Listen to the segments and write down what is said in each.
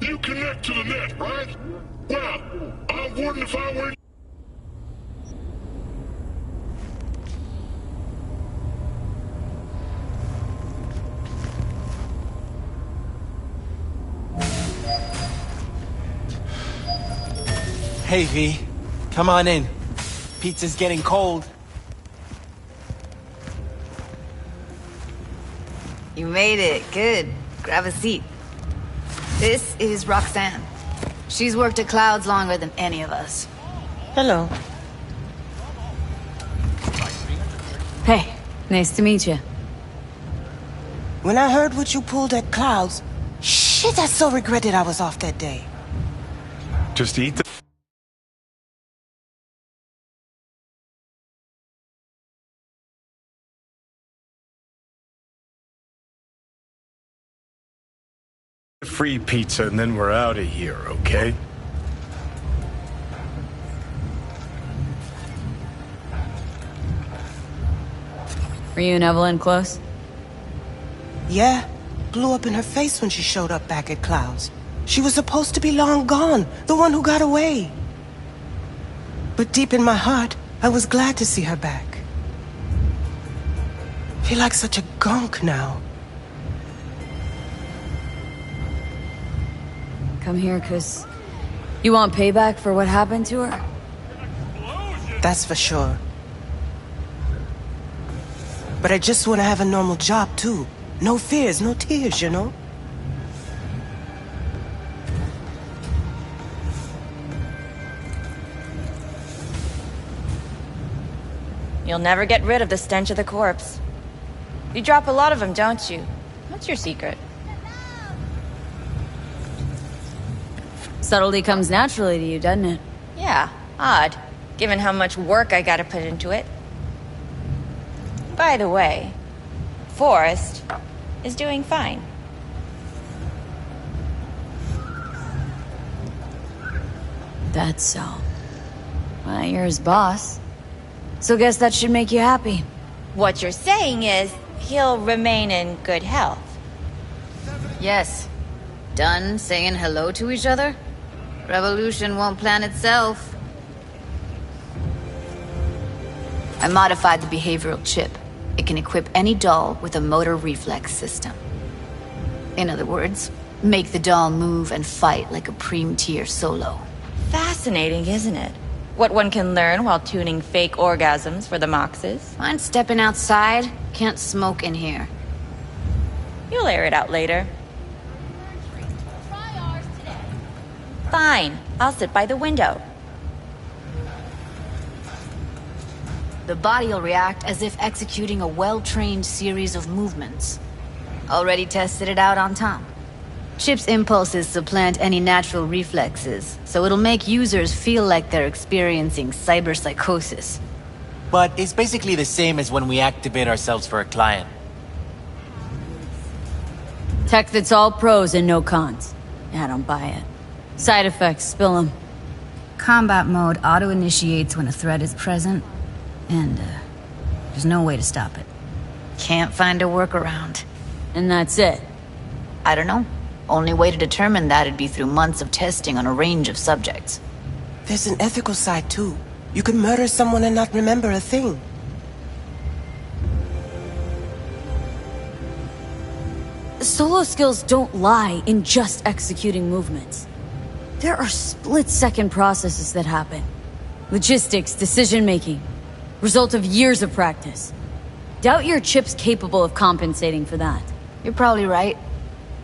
You connect to the net, right? Well, I wouldn't if I were... Hey, V. Come on in. Pizza's getting cold. You made it. Good. Grab a seat. This is Roxanne. She's worked at Clouds longer than any of us. Hello. Hey, nice to meet you. When I heard what you pulled at Clouds, shit, I so regretted I was off that day. Just eat the... free pizza and then we're out of here, okay? Were you and Evelyn close? Yeah, blew up in her face when she showed up back at Clouds. She was supposed to be long gone, the one who got away. But deep in my heart, I was glad to see her back. Feel like such a gunk now. Come here, 'cause you want payback for what happened to her? That's for sure. But I just want to have a normal job, too. No fears, no tears, you know? You'll never get rid of the stench of the corpse. You drop a lot of them, don't you? What's your secret? Subtlety comes naturally to you, doesn't it? Yeah, odd, given how much work I gotta put into it. By the way, Forrest is doing fine. That's so. Well, you're his boss. So guess that should make you happy. What you're saying is, he'll remain in good health. Yes. Done saying hello to each other? Revolution won't plan itself. I modified the behavioral chip. It can equip any doll with a motor reflex system. In other words, make the doll move and fight like a Prime-tier solo. Fascinating, isn't it? What one can learn while tuning fake orgasms for the Moxes. Mind stepping outside? Can't smoke in here. You'll air it out later. Fine, I'll sit by the window. The body will react as if executing a well-trained series of movements. Already tested it out on Tom. Chip's impulses supplant any natural reflexes, so it'll make users feel like they're experiencing cyberpsychosis. But it's basically the same as when we activate ourselves for a client. Tech that's all pros and no cons. I don't buy it. Side effects, spill them. Combat mode auto-initiates when a threat is present, and there's no way to stop it. Can't find a workaround. And that's it? I don't know. Only way to determine that would be through months of testing on a range of subjects. There's an ethical side, too. You can murder someone and not remember a thing. Solo skills don't lie in just executing movements. There are split-second processes that happen. Logistics, decision-making. Result of years of practice. Doubt your chip's capable of compensating for that. You're probably right.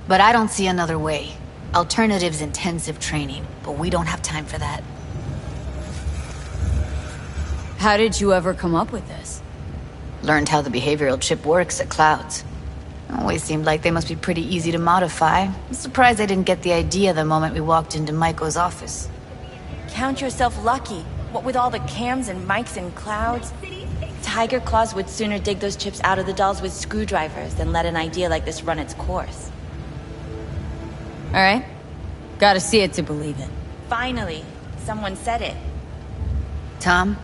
But I don't see another way. Alternative's intensive training, but we don't have time for that. How did you ever come up with this? Learned how the behavioral chip works at Clouds. Always seemed like they must be pretty easy to modify. I'm surprised I didn't get the idea the moment we walked into Maiko's office. Count yourself lucky. What with all the cams and mics and Clouds? Tiger Claws would sooner dig those chips out of the dolls with screwdrivers than let an idea like this run its course. Alright. Gotta see it to believe it. Finally, someone said it. Tom?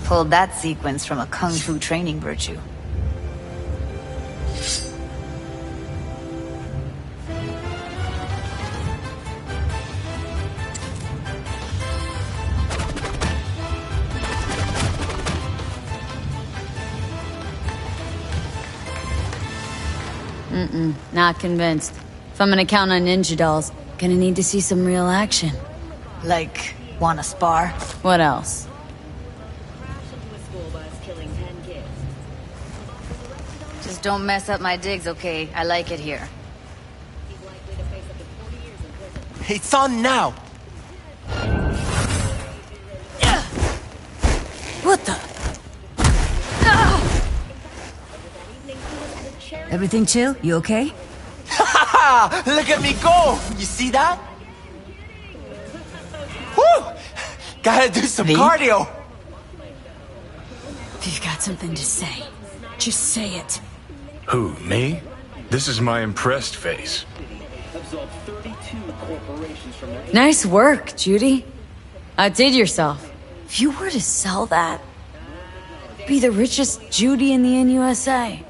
Pulled that sequence from a kung fu training virtue. Not convinced. If I'm gonna count on ninja dolls, gonna need to see some real action. Like, wanna spar? What else? Just don't mess up my digs, okay? I like it here. It's on now! What the? Everything chill? You okay? Ha! Look at me go! You see that? Woo! Gotta do some cardio! If you've got something to say, just say it. Who, me? This is my impressed face. Nice work, Judy. Outdid yourself. If you were to sell that, be the richest Judy in the NUSA.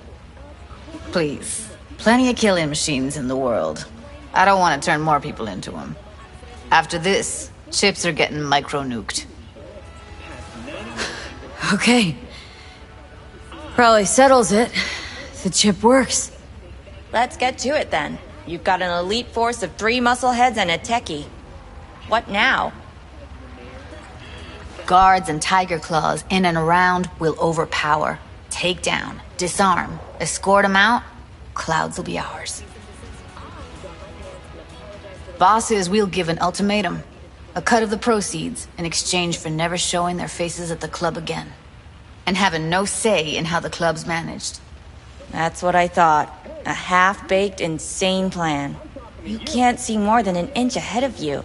Please. Plenty of killing machines in the world. I don't want to turn more people into them. After this, chips are getting micro-nuked. Okay. Probably settles it. The chip works. Let's get to it then. You've got an elite force of 3 muscleheads and a techie. What now? Guards and tiger claws in and around will overpower, take down, disarm, escort them out. Clouds will be ours. Bosses, we'll give an ultimatum. A cut of the proceeds in exchange for never showing their faces at the club again. And having no say in how the club's managed. That's what I thought. A half-baked, insane plan. You can't see more than an inch ahead of you.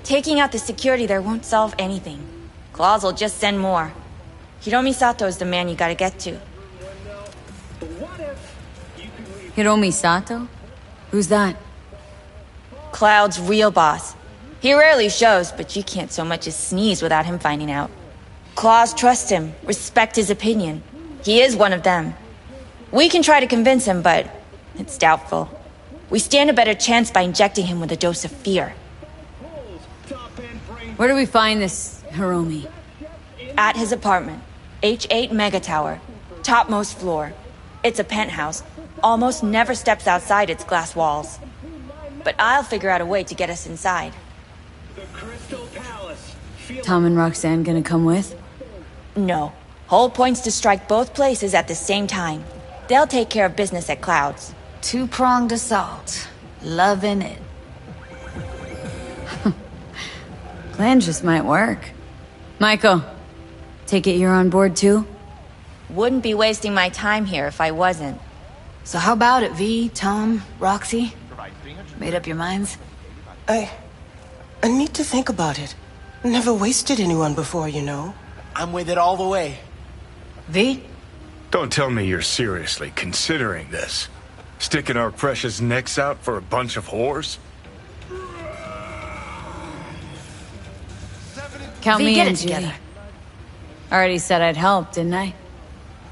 Taking out the security there won't solve anything. Claws will just send more. Hiromi Sato's the man you gotta get to. Hiromi Sato? Who's that? Cloud's real boss. He rarely shows, but you can't so much as sneeze without him finding out. Claws trust him, respect his opinion. He is one of them. We can try to convince him, but it's doubtful. We stand a better chance by injecting him with a dose of fear. Where do we find this Hiromi? At his apartment. H8 Mega Tower. Topmost floor. It's a penthouse. Almost never steps outside its glass walls. But I'll figure out a way to get us inside. Tom and Roxanne gonna come with? No. Whole point's to strike both places at the same time. They'll take care of business at Clouds. Two-pronged assault. Loving it. Plan just might work. Michael, take it you're on board too? Wouldn't be wasting my time here if I wasn't. So how about it, V, Tom, Roxy? Made up your minds? I need to think about it. Never wasted anyone before, you know. I'm with it all the way. V? Don't tell me you're seriously considering this. Sticking our precious necks out for a bunch of whores? Count V, me get in, it Judy. together. Already said I'd help, didn't I?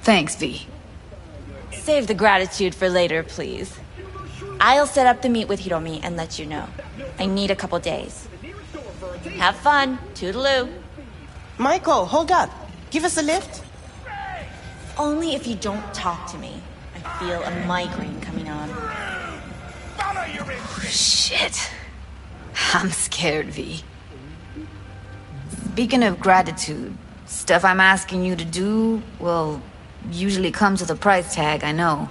Thanks, V. Save the gratitude for later, please. I'll set up the meet with Hiromi and let you know. I need a couple days. Have fun. Toodaloo. Michael, hold up. Give us a lift. Only if you don't talk to me. I feel a migraine coming on. Shit. I'm scared, V. Speaking of gratitude, stuff I'm asking you to do, well, usually comes with a price tag, I know.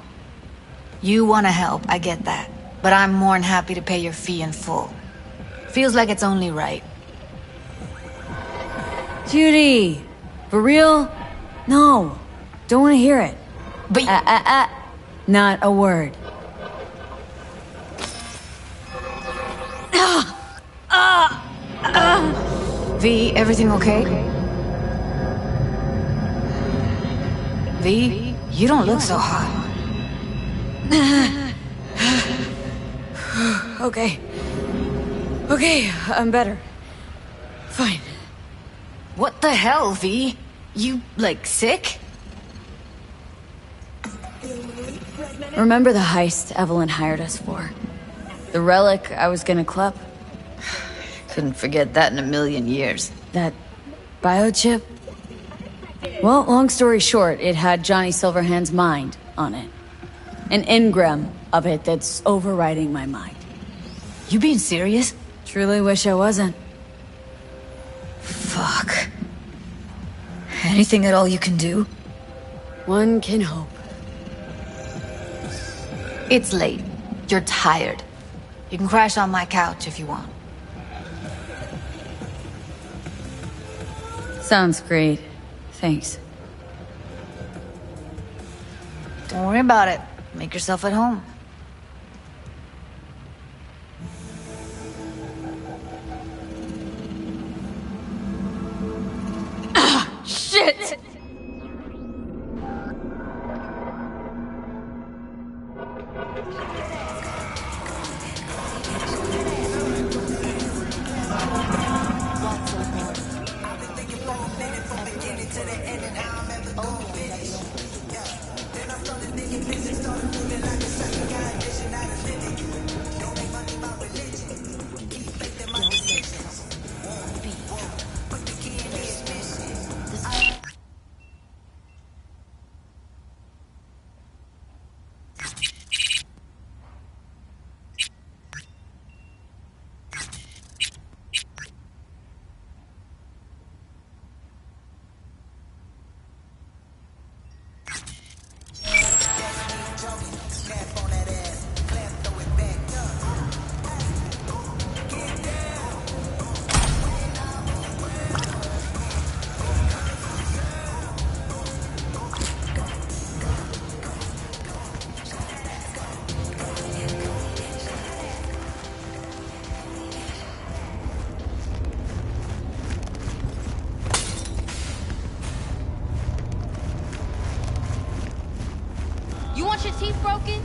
You want to help, I get that. But I'm more than happy to pay your fee in full. Feels like it's only right. Judy! For real? No. Don't want to hear it. But Not a word. V, everything okay? V, you don't look so hot. Okay. Okay, I'm better. Fine. What the hell, V? You, like, sick? Remember the heist Evelyn hired us for? The relic I was gonna club? Couldn't forget that in a million years. That biochip? Well, long story short, it had Johnny Silverhand's mind on it. An engram of it that's overriding my mind. You being serious? Truly wish I wasn't. Fuck. Anything at all you can do? One can hope. It's late. You're tired. You can crash on my couch if you want. Sounds great. Thanks. Don't worry about it. Make yourself at home. Shit! You want your teeth broken?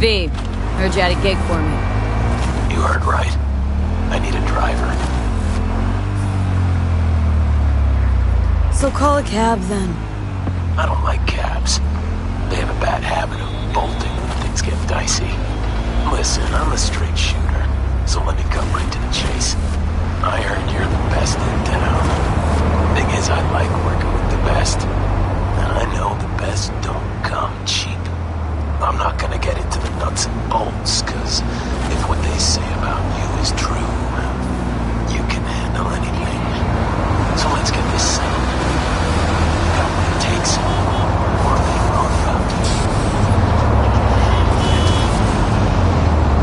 V, heard you had a gig for me. You heard right. I need a driver. So call a cab then. I don't like cabs. They have a bad habit of bolting when things get dicey. Listen, I'm a straight shooter, so let me cut right to the chase. I heard you're the best in town. Thing is, I like working with the best. And I know the best don't come cheap. I'm not gonna get into the nuts and bolts, cause if what they say about you is true, you can handle anything. So let's get this settled. You got what it takes, or are they wrong about you?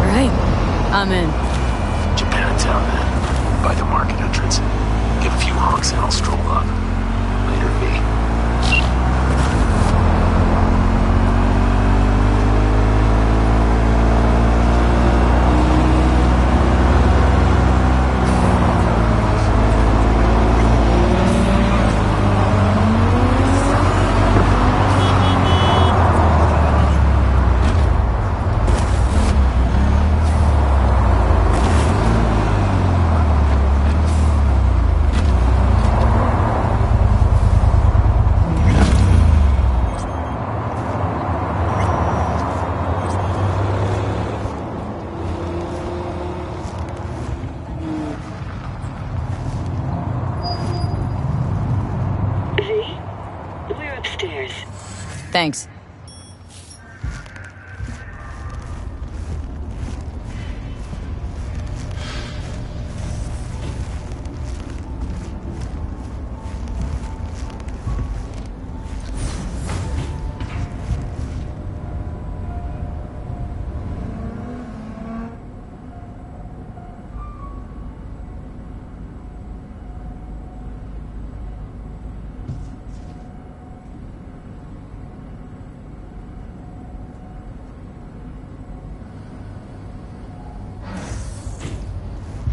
Right. I'm in. Japantown then, by the market entrance. Give a few honks and I'll stroll up. Later, V. Thanks.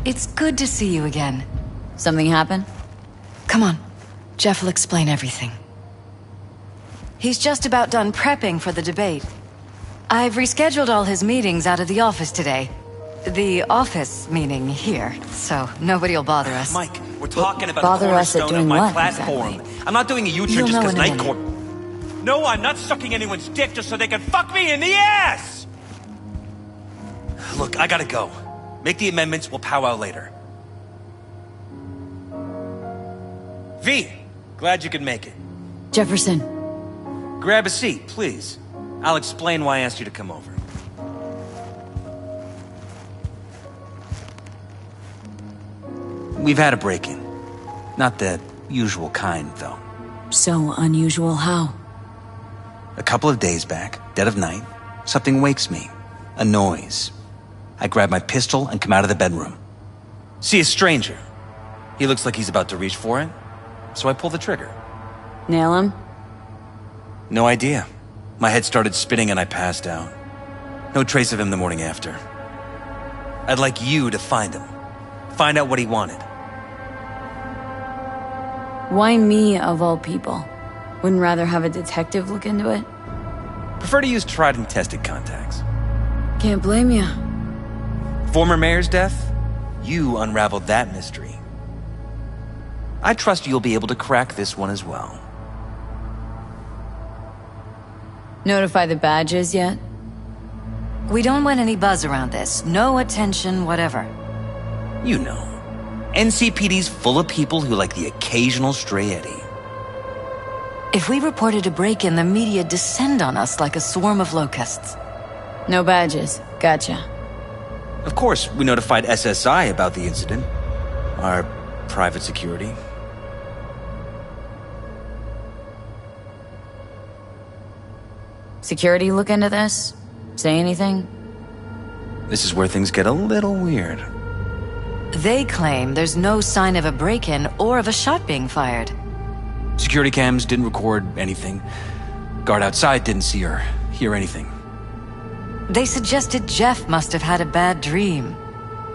It's good to see you again. Something happened? Come on. Jeff will explain everything. He's just about done prepping for the debate. I've rescheduled all his meetings out of the office today. The office meaning here, so nobody will bother us. Mike, we're talking about Bother the us at cornerstone doing of my what, platform. exactly? I'm not doing a U-turn You'll just know because in a Night Court... No, I'm not sucking anyone's dick just so they can fuck me in the ass! Look, I gotta go. Make the amendments, we'll powwow later. V, glad you could make it. Jefferson. Grab a seat, please. I'll explain why I asked you to come over. We've had a break-in. Not the usual kind, though. So unusual how? A couple of days back, dead of night, something wakes me. A noise. I grab my pistol and come out of the bedroom. See a stranger. He looks like he's about to reach for it, so I pull the trigger. Nail him? No idea. My head started spinning and I passed out. No trace of him the morning after. I'd like you to find him. Find out what he wanted. Why me, of all people? Wouldn't rather have a detective look into it? Prefer to use tried and tested contacts. Can't blame ya. Former mayor's death? You unraveled that mystery. I trust you'll be able to crack this one as well. Notify the badges yet? We don't want any buzz around this. No attention, whatever. You know. NCPD's full of people who like the occasional stray eddy. If we reported a break-in, the media descend on us like a swarm of locusts. No badges. Gotcha. Of course, we notified SSI about the incident. Our private security. Security look into this? Say anything? This is where things get a little weird. They claim there's no sign of a break-in or of a shot being fired. Security cams didn't record anything. Guard outside didn't see or hear anything. They suggested Jeff must have had a bad dream.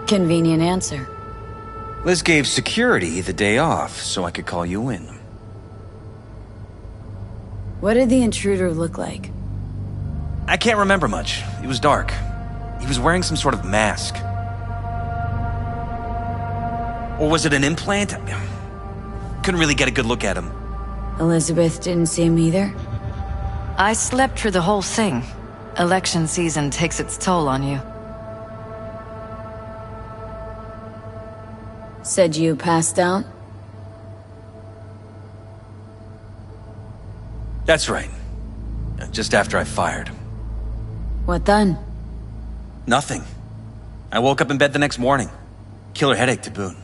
Convenient answer. Liz gave security the day off so I could call you in. What did the intruder look like? I can't remember much. It was dark. He was wearing some sort of mask. Or was it an implant? Couldn't really get a good look at him. Elizabeth didn't see him either? I slept through the whole thing. Election season takes its toll on you. Said you passed out? That's right. Just after I fired. What then? Nothing. I woke up in bed the next morning. Killer headache to boot.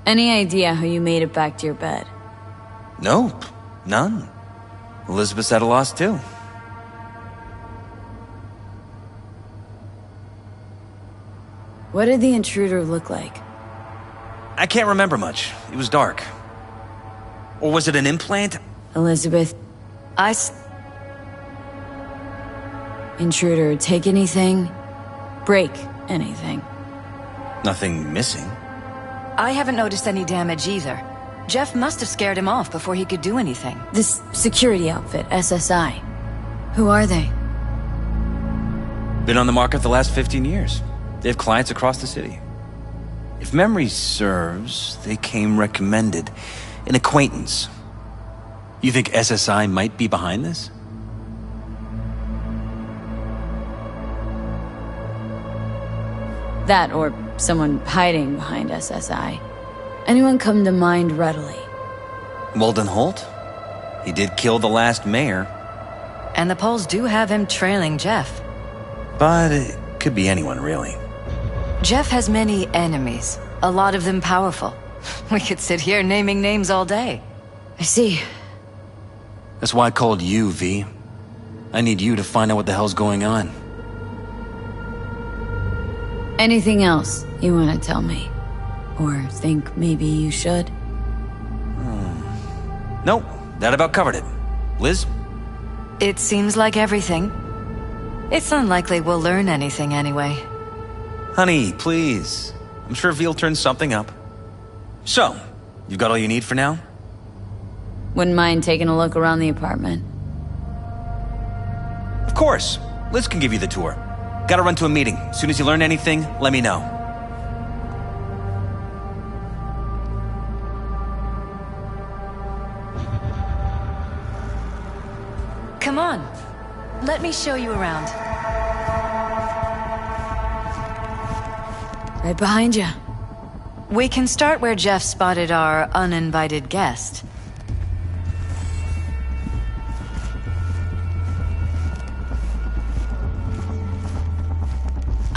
Any idea how you made it back to your bed? Nope. None. Elizabeth's at a loss too. What did the intruder look like? I can't remember much. It was dark. Or was it an implant? Elizabeth, intruder, take anything? Break anything? Nothing missing. I haven't noticed any damage either. Jeff must have scared him off before he could do anything. This security outfit, SSI. Who are they? Been on the market the last 15 years. They have clients across the city. If memory serves, they came recommended. An acquaintance. You think SSI might be behind this? That or someone hiding behind SSI. Anyone come to mind readily? Walden Holt? He did kill the last mayor. And the polls do have him trailing Jeff. But it could be anyone, really. Jeff has many enemies, a lot of them powerful. We could sit here naming names all day. I see. That's why I called you, V. I need you to find out what the hell's going on. Anything else you want to tell me? Or think maybe you should? Nope, that about covered it. Liz? It seems like everything. It's unlikely we'll learn anything anyway. Honey, please. I'm sure V'll turn something up. So, you've got all you need for now? Wouldn't mind taking a look around the apartment. Of course. Liz can give you the tour. Gotta run to a meeting. As soon as you learn anything, let me know. Come on. Let me show you around. Right behind you. We can start where Jeff spotted our uninvited guest.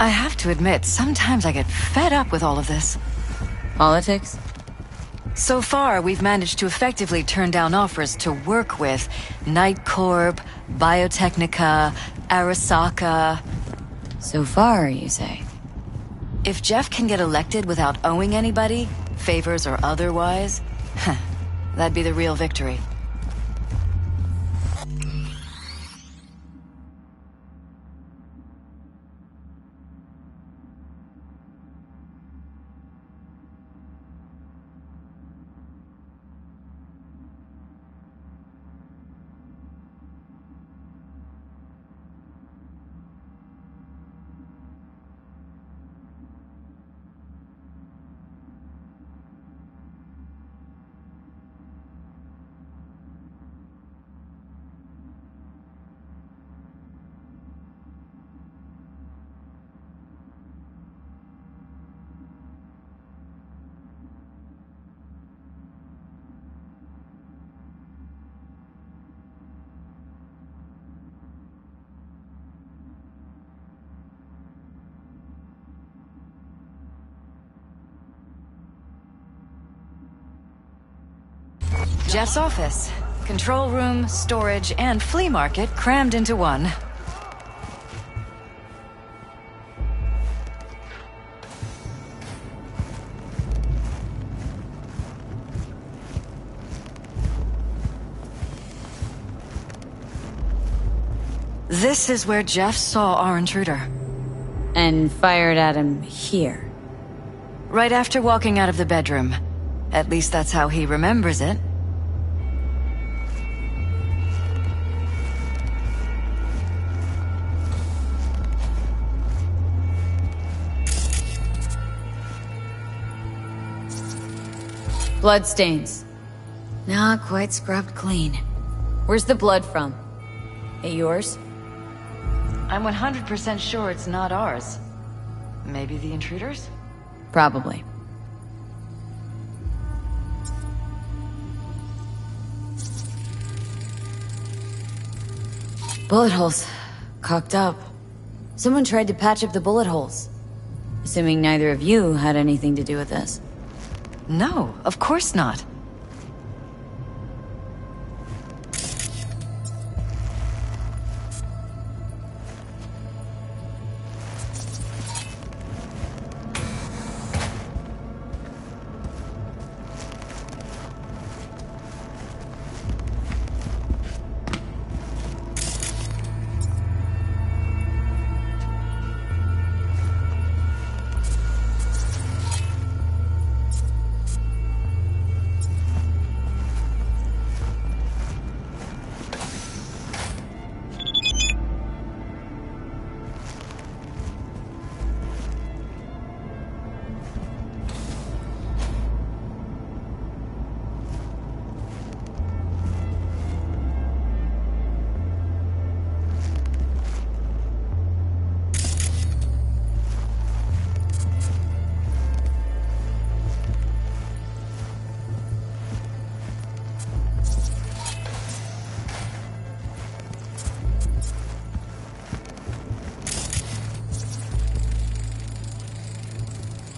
I have to admit, sometimes I get fed up with all of this. Politics? So far, we've managed to effectively turn down offers to work with Night Corp, Biotechnica, Arasaka. So far, you say? If Jeff can get elected without owing anybody, favors or otherwise, that'd be the real victory. Jeff's office. Control room, storage, and flea market crammed into one. This is where Jeff saw our intruder. And fired at him here. Right after walking out of the bedroom. At least that's how he remembers it. Bloodstains. Not quite scrubbed clean. Where's the blood from? It yours? I'm 100% sure it's not ours. Maybe the intruders? Probably. Bullet holes. Cocked up. Someone tried to patch up the bullet holes. Assuming neither of you had anything to do with this. No, of course not.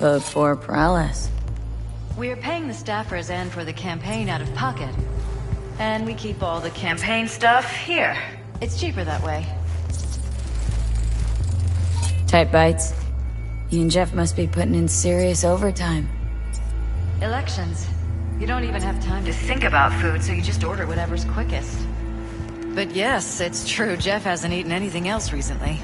Vote for Paralysis. We're paying the staffers and for the campaign out of pocket. And we keep all the campaign stuff here. It's cheaper that way. Tight bites. You and Jeff must be putting in serious overtime. Elections. You don't even have time to think about food, so you just order whatever's quickest. But yes, it's true, Jeff hasn't eaten anything else recently.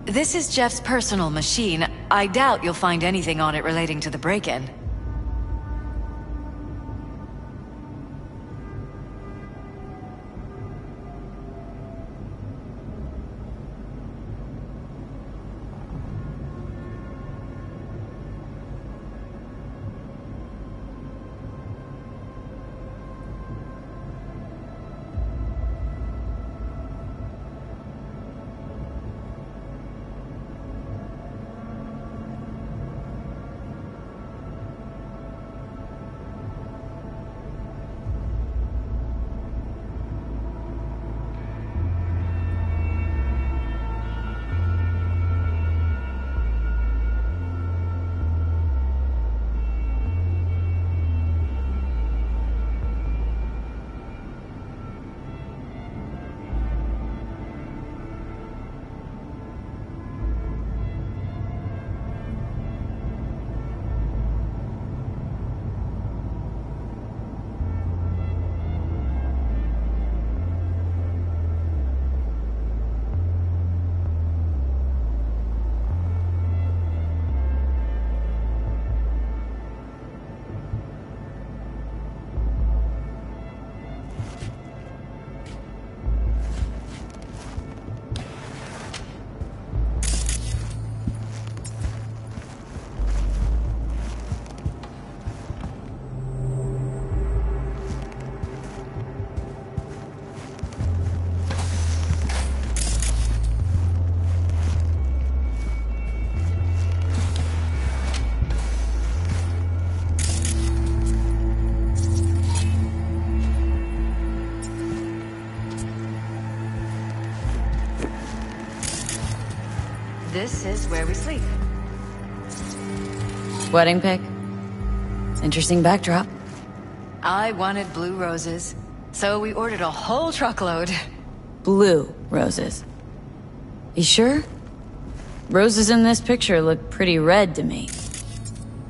This is Jeff's personal machine. I doubt you'll find anything on it relating to the break-in. This is where we sleep. Wedding pic. Interesting backdrop. I wanted blue roses, so we ordered a whole truckload. Blue roses. You sure? Roses in this picture look pretty red to me.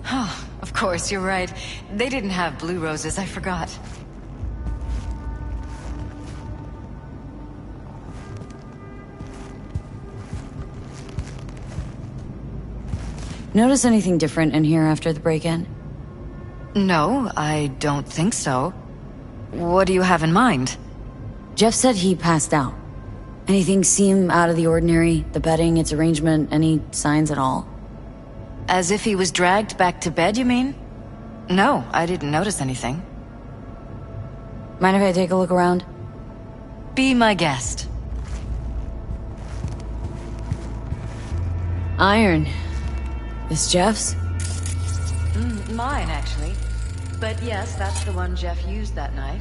Oh, of course, you're right. They didn't have blue roses, I forgot. Notice anything different in here after the break-in? No, I don't think so. What do you have in mind? Jeff said he passed out. Anything seem out of the ordinary? The bedding, its arrangement, any signs at all? As if he was dragged back to bed, you mean? No, I didn't notice anything. Mind if I take a look around? Be my guest. Iron. This Jeff's? Mine, actually. But yes, that's the one Jeff used that night.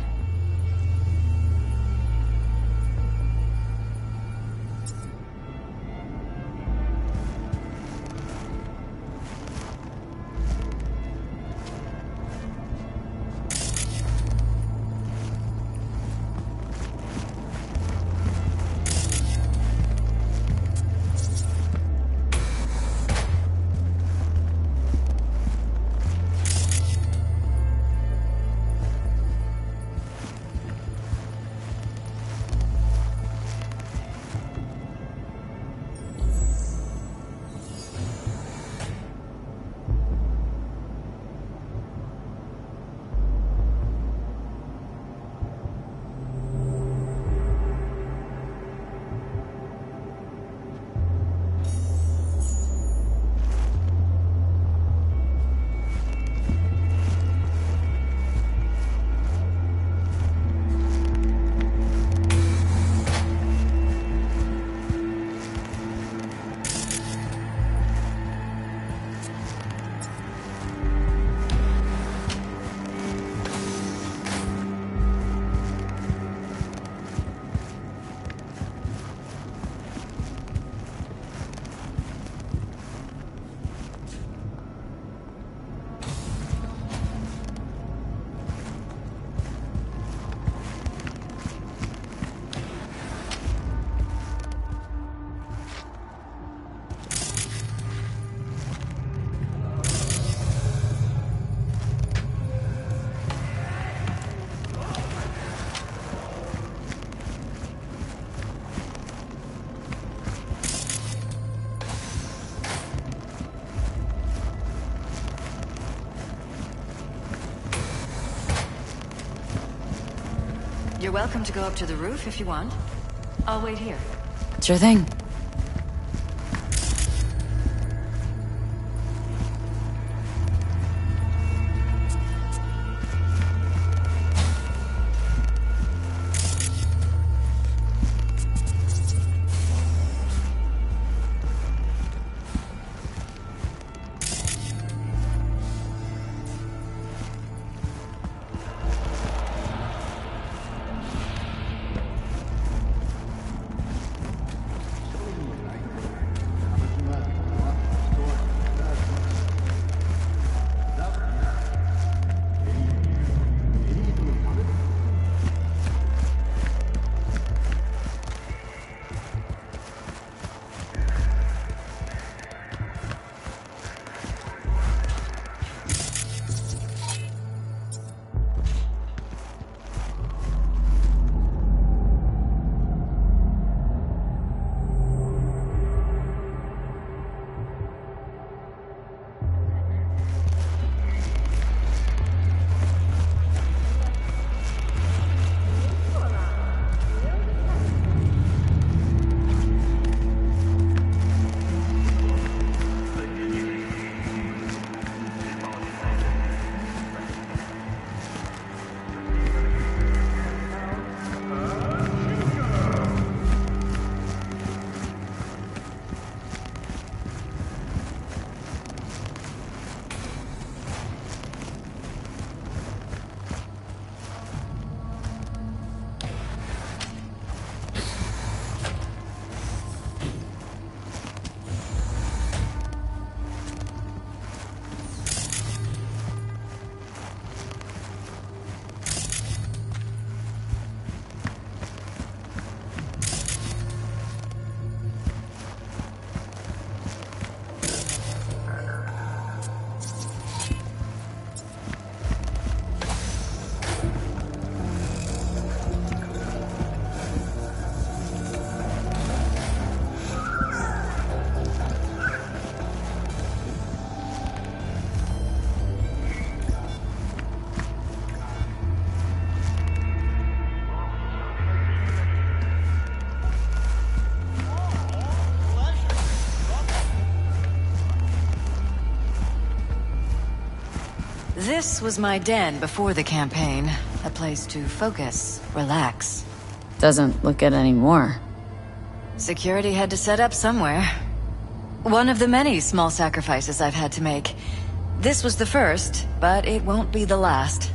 You're welcome to go up to the roof if you want. I'll wait here. Sure thing. This was my den before the campaign. A place to focus, relax. Doesn't look it anymore. Security had to set up somewhere. One of the many small sacrifices I've had to make. This was the first, but it won't be the last.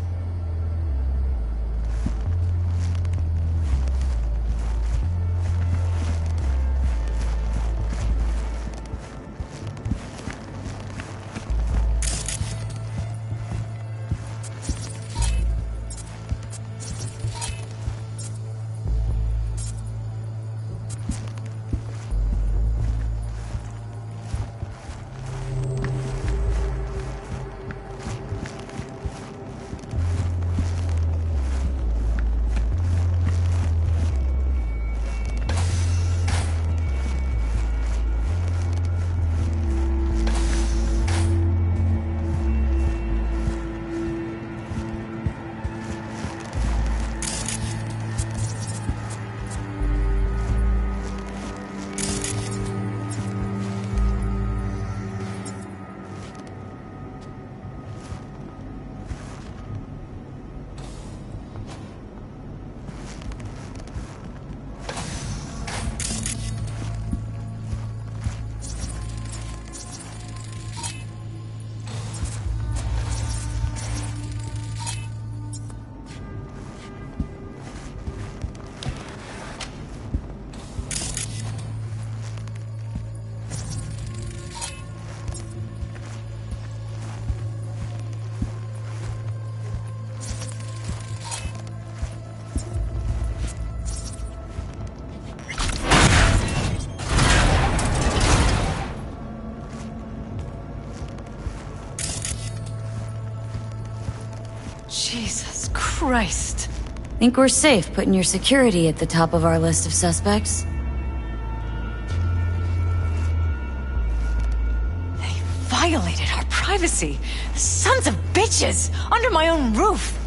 Jesus Christ. Think we're safe putting your security at the top of our list of suspects? They violated our privacy. The sons of bitches! Under my own roof!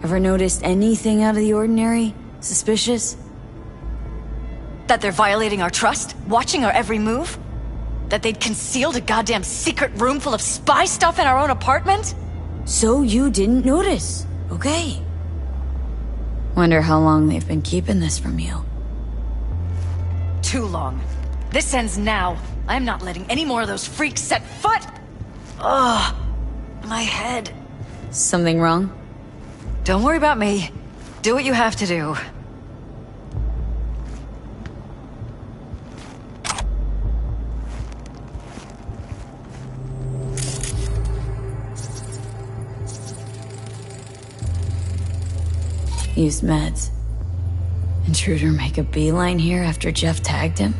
Ever noticed anything out of the ordinary? Suspicious? That they're violating our trust? Watching our every move? That they'd concealed a goddamn secret room full of spy stuff in our own apartment? So you didn't notice. Okay. Wonder how long they've been keeping this from you. Too long. This ends now. I'm not letting any more of those freaks set foot! Ugh. My head. Something wrong? Don't worry about me. Do what you have to do. Use meds. Intruder make a beeline here after Jeff tagged him?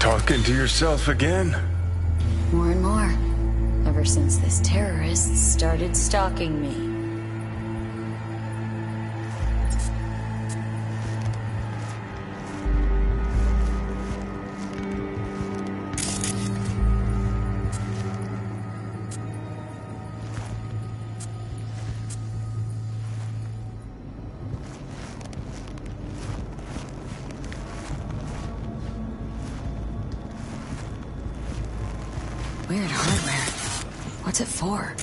Talking to yourself again? More and more. Ever since this terrorist started stalking me. Weird hardware. What's it for?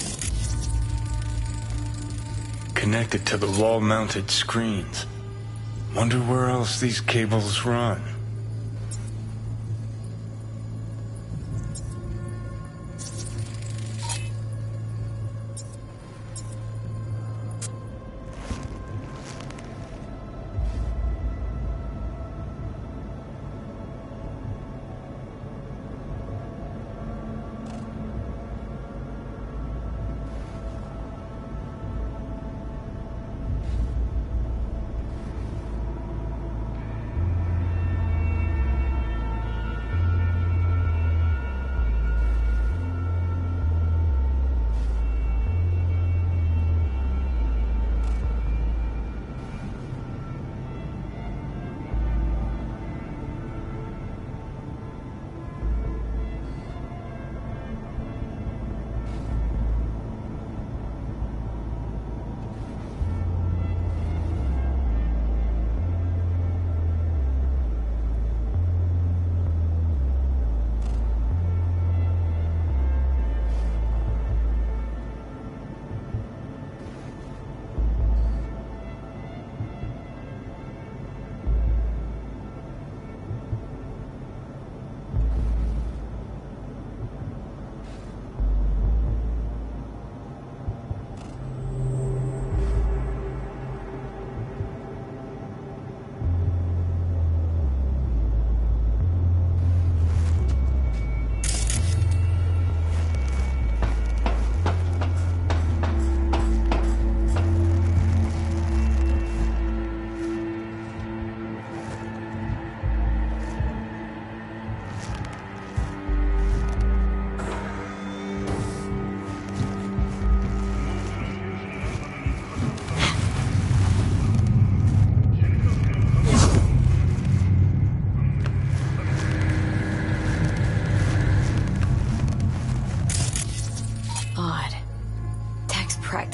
Connected to the wall-mounted screens. Wonder where else these cables run.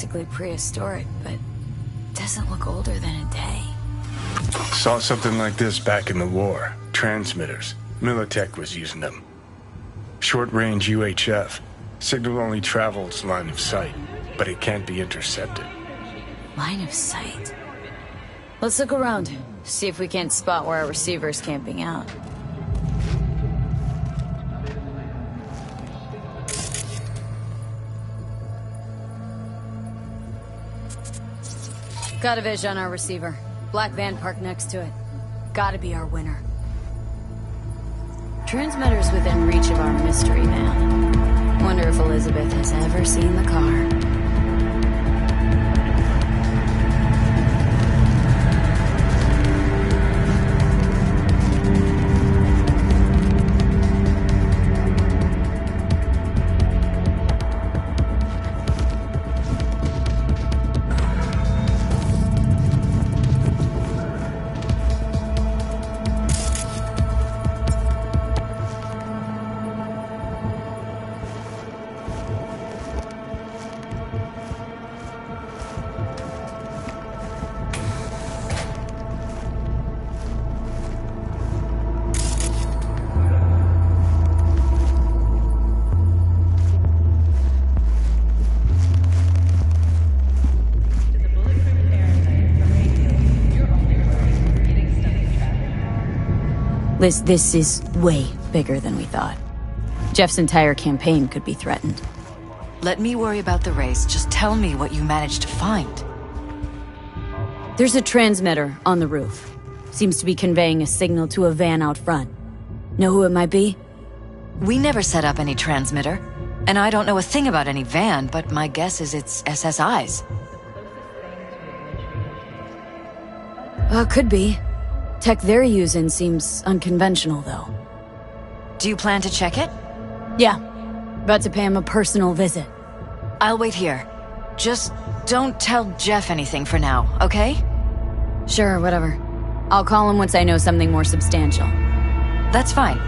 practically prehistoric, but doesn't look older than a day. Saw something like this back in the war. Transmitters. Militech was using them. Short-range UHF. Signal only travels line of sight, but it can't be intercepted. Line of sight. Let's look around. See if we can't spot where our receiver's camping out. Got a vision on our receiver. Black van parked next to it. Gotta be our winner. Transmitter's within reach of our mystery man. Wonder if Elizabeth has ever seen the car. Liz, this is way bigger than we thought. Jeff's entire campaign could be threatened. Let me worry about the race. Just tell me what you managed to find. There's a transmitter on the roof. Seems to be conveying a signal to a van out front. Know who it might be? We never set up any transmitter. And I don't know a thing about any van, but my guess is it's SSI's. Could be. Tech they're using seems unconventional, though. Do you plan to check it? Yeah. About to pay him a personal visit. I'll wait here. Just don't tell Jeff anything for now, okay? Sure, whatever. I'll call him once I know something more substantial. That's fine.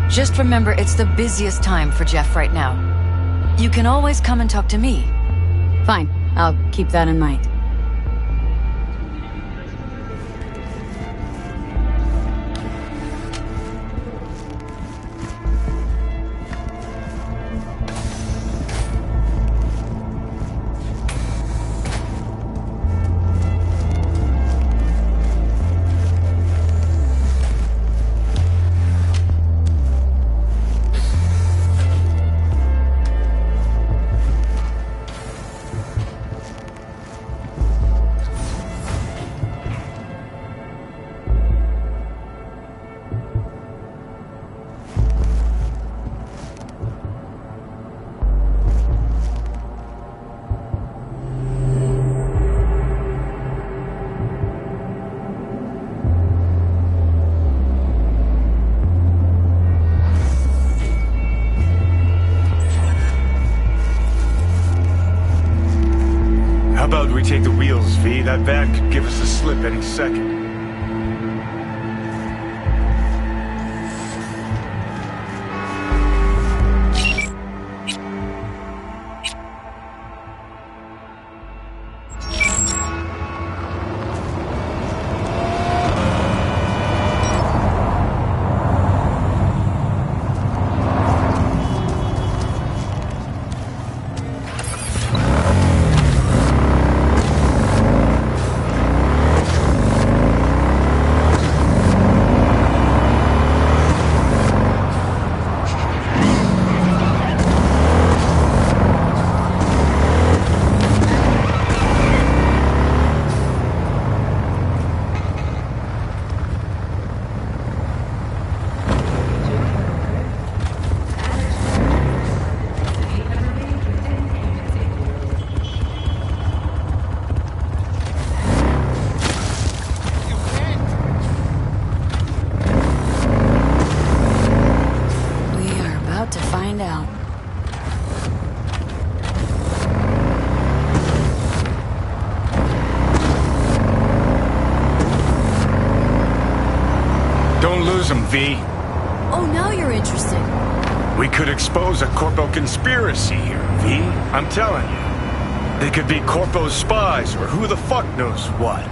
Just remember it's the busiest time for Jeff right now. You can always come and talk to me. Fine. I'll keep that in mind. Take the wheels, V. That van could give us a slip any second. V. Oh, now you're interested. We could expose a corpo conspiracy here, V. I'm telling you. They could be Corpo's spies, or who the fuck knows what.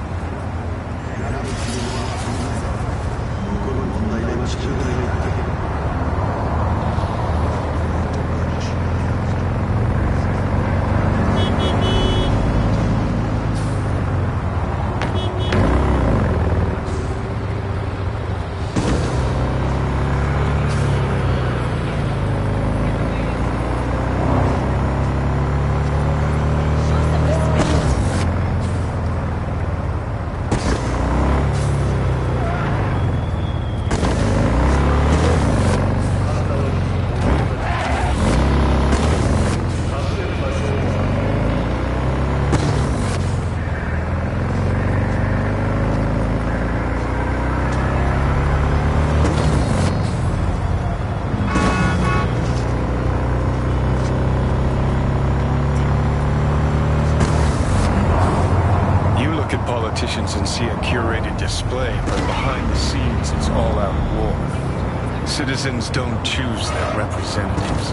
And see a curated display, but behind the scenes it's all-out war. Citizens don't choose their representatives.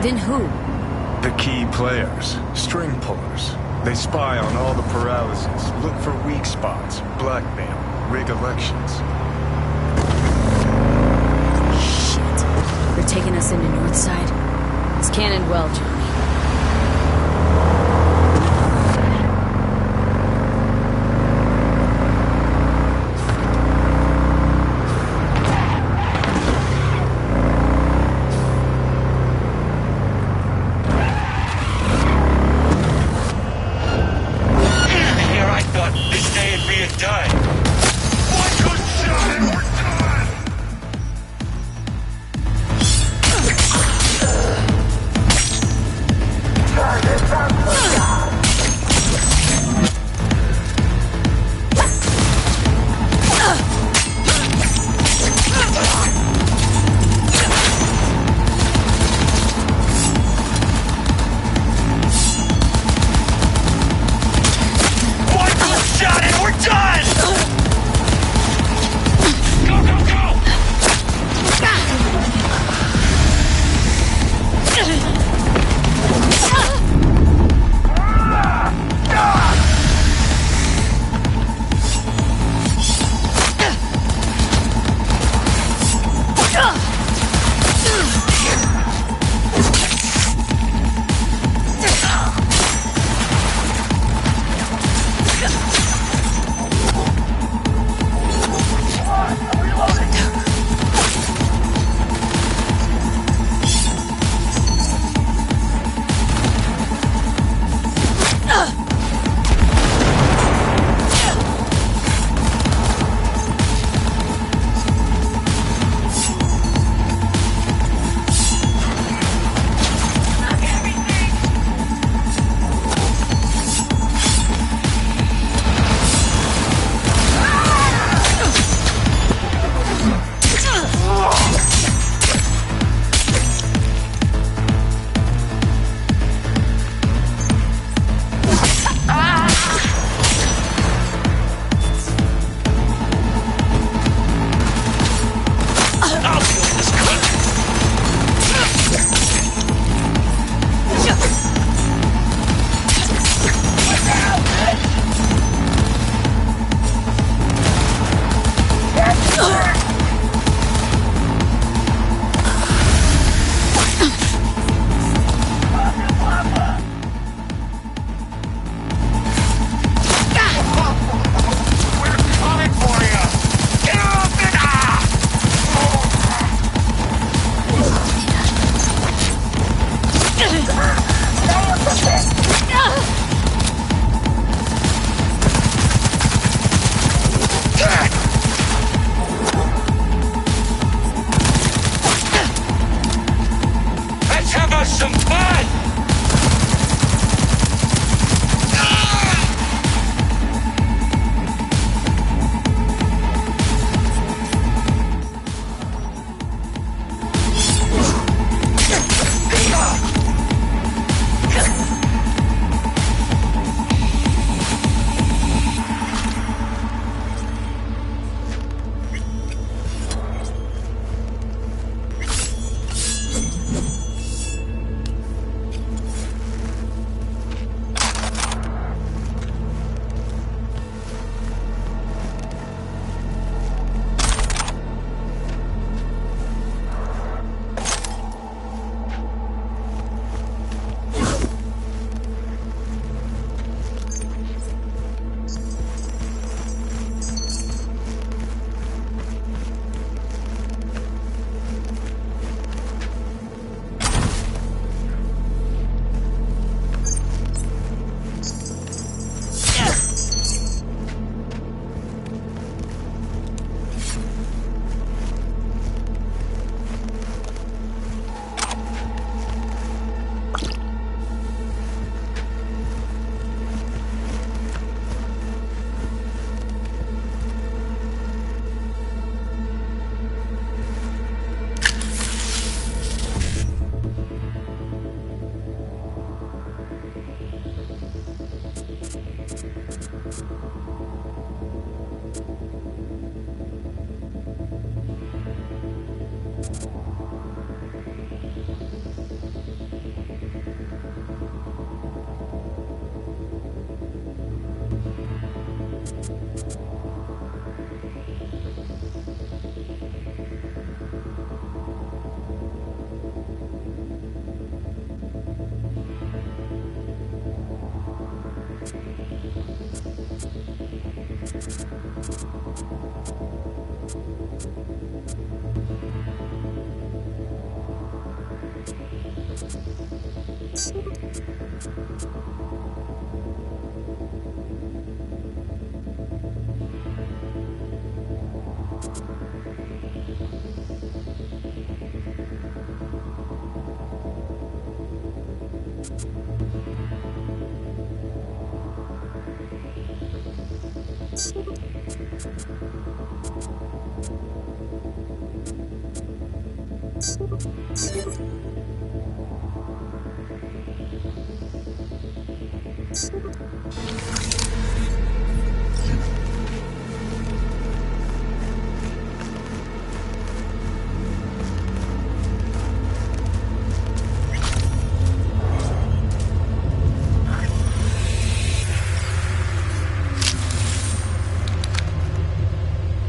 Then who? The key players, string pullers. They spy on all the paralyses, look for weak spots, blackmail, rig elections. Shit. They're taking us into Northside. It's cannoned well, Johnny.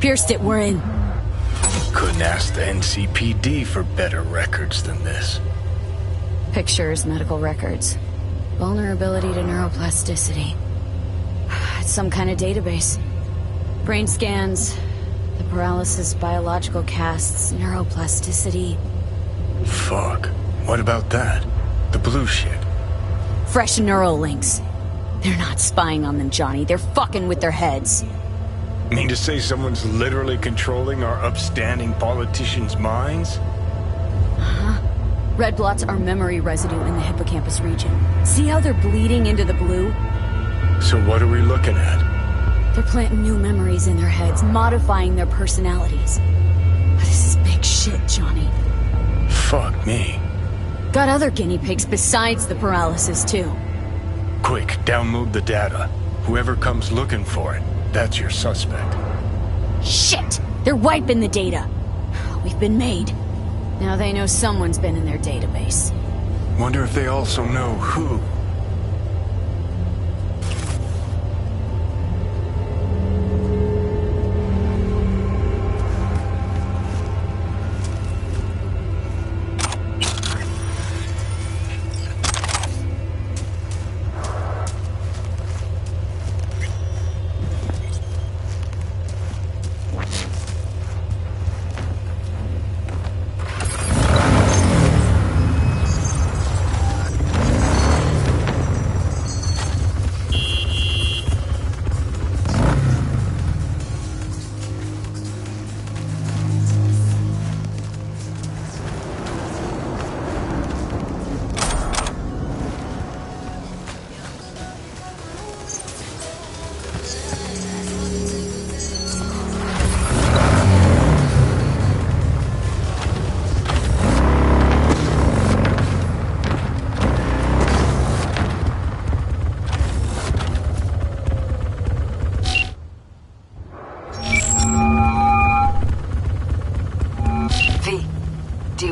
Pierced it, we're in. Couldn't ask the NCPD for better records than this. Pictures, medical records. Vulnerability to neuroplasticity. It's some kind of database. Brain scans, the paralysis, biological casts, neuroplasticity. Fuck. What about that? The blue shit. Fresh neural links. They're not spying on them, Johnny. They're fucking with their heads. Mean to say someone's literally controlling our upstanding politicians' minds? Uh-huh. Red blots are memory residue in the hippocampus region. See how they're bleeding into the blue? So what are we looking at? They're planting new memories in their heads, modifying their personalities. This is big shit, Johnny. Fuck me. Got other guinea pigs besides the paralysis, too. Quick, download the data. Whoever comes looking for it, that's your suspect. Shit! They're wiping the data. We've been made. Now they know someone's been in their database. Wonder if they also know who.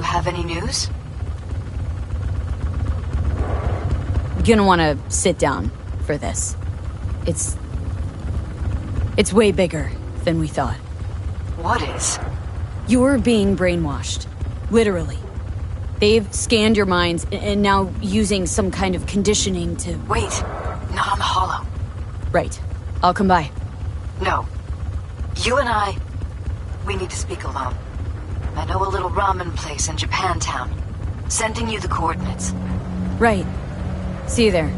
Have any news? You're gonna want to sit down for this. It's way bigger than we thought. What is? You're being brainwashed. Literally. They've scanned your minds and now using some kind of conditioning to... Wait, not on the holo. Right. I'll come by. No. You and I, we need to speak alone. I know a little ramen place in Japantown. Sending you the coordinates. Right. See you there.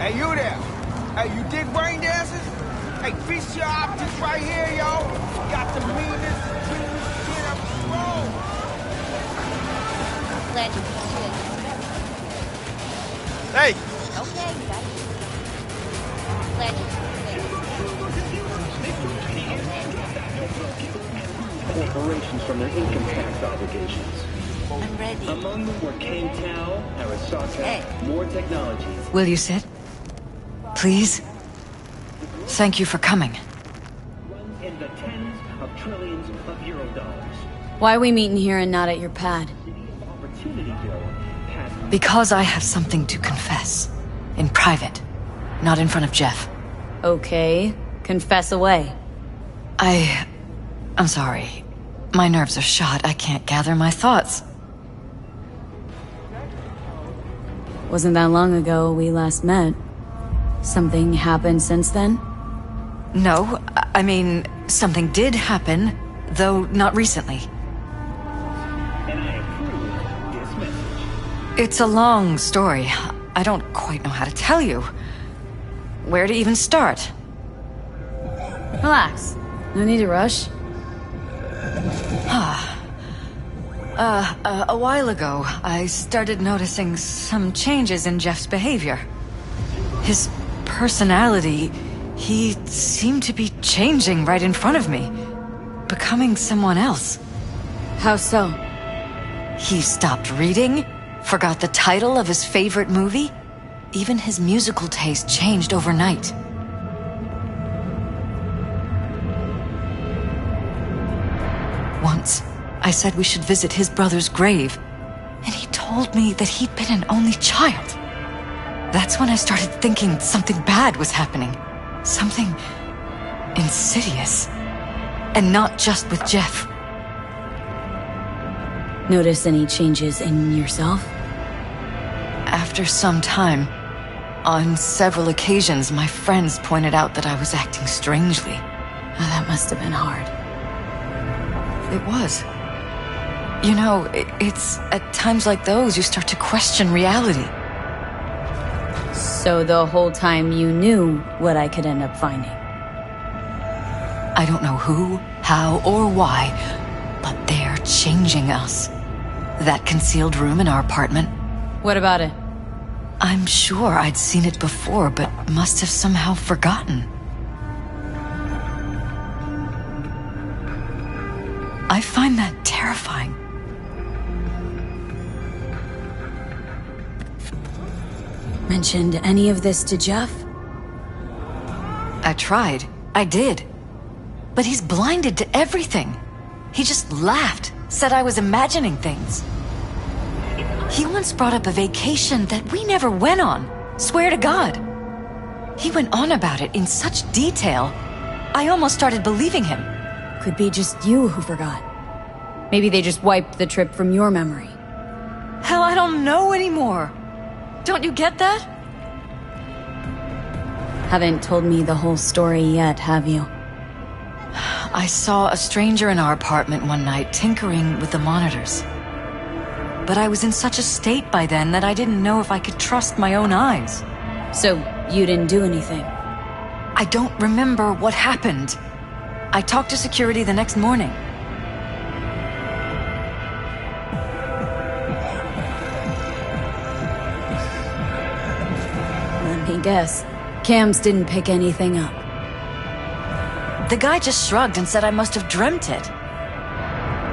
Hey, you there? Hey, you dig brain dances? Hey, feature your optics right here, yo. Got the meanest, cutest kid up the road. Glad you could. Hey. Okay, you got it. Glad you corporations from their income tax obligations. I'm ready. Among them were Kang Tao, Arasaka, more technologies. Will you sit? Please? Thank you for coming. Runs in the tens of trillions of euro dollars. Why are we meeting here and not at your pad? Opportunity bill passed. Because I have something to confess. In private. Not in front of Jeff. Okay, confess away. I'm sorry. My nerves are shot. I can't gather my thoughts. Wasn't that long ago we last met. Something happened since then? No, I mean, something did happen, though not recently. And I approve this message. It's a long story. I don't quite know how to tell you. Where to even start? Relax. No need to rush. A while ago, I started noticing some changes in Jeff's behavior. His personality, he seemed to be changing right in front of me. Becoming someone else. How so? He stopped reading, forgot the title of his favorite movie. Even his musical taste changed overnight. Once, I said we should visit his brother's grave, and he told me that he'd been an only child. That's when I started thinking something bad was happening. Something insidious. And not just with Jeff. Notice any changes in yourself? After some time, on several occasions, my friends pointed out that I was acting strangely. Oh, that must have been hard. It was. You know, it's at times like those you start to question reality. So the whole time you knew what I could end up finding? I don't know who, how, or why, but they're changing us. That concealed room in our apartment. What about it? I'm sure I'd seen it before, but must have somehow forgotten. I find that terrifying. Mentioned any of this to Jeff? I tried. I did. But he's blinded to everything. He just laughed, said I was imagining things. He once brought up a vacation that we never went on. Swear to God. He went on about it in such detail, I almost started believing him. Could be just you who forgot. Maybe they just wiped the trip from your memory. Hell, I don't know anymore. Don't you get that? Haven't told me the whole story yet, have you? I saw a stranger in our apartment one night tinkering with the monitors. But I was in such a state by then that I didn't know if I could trust my own eyes. So, you didn't do anything? I don't remember what happened. I talked to security the next morning. Let me guess. Cams didn't pick anything up. The guy just shrugged and said I must have dreamt it.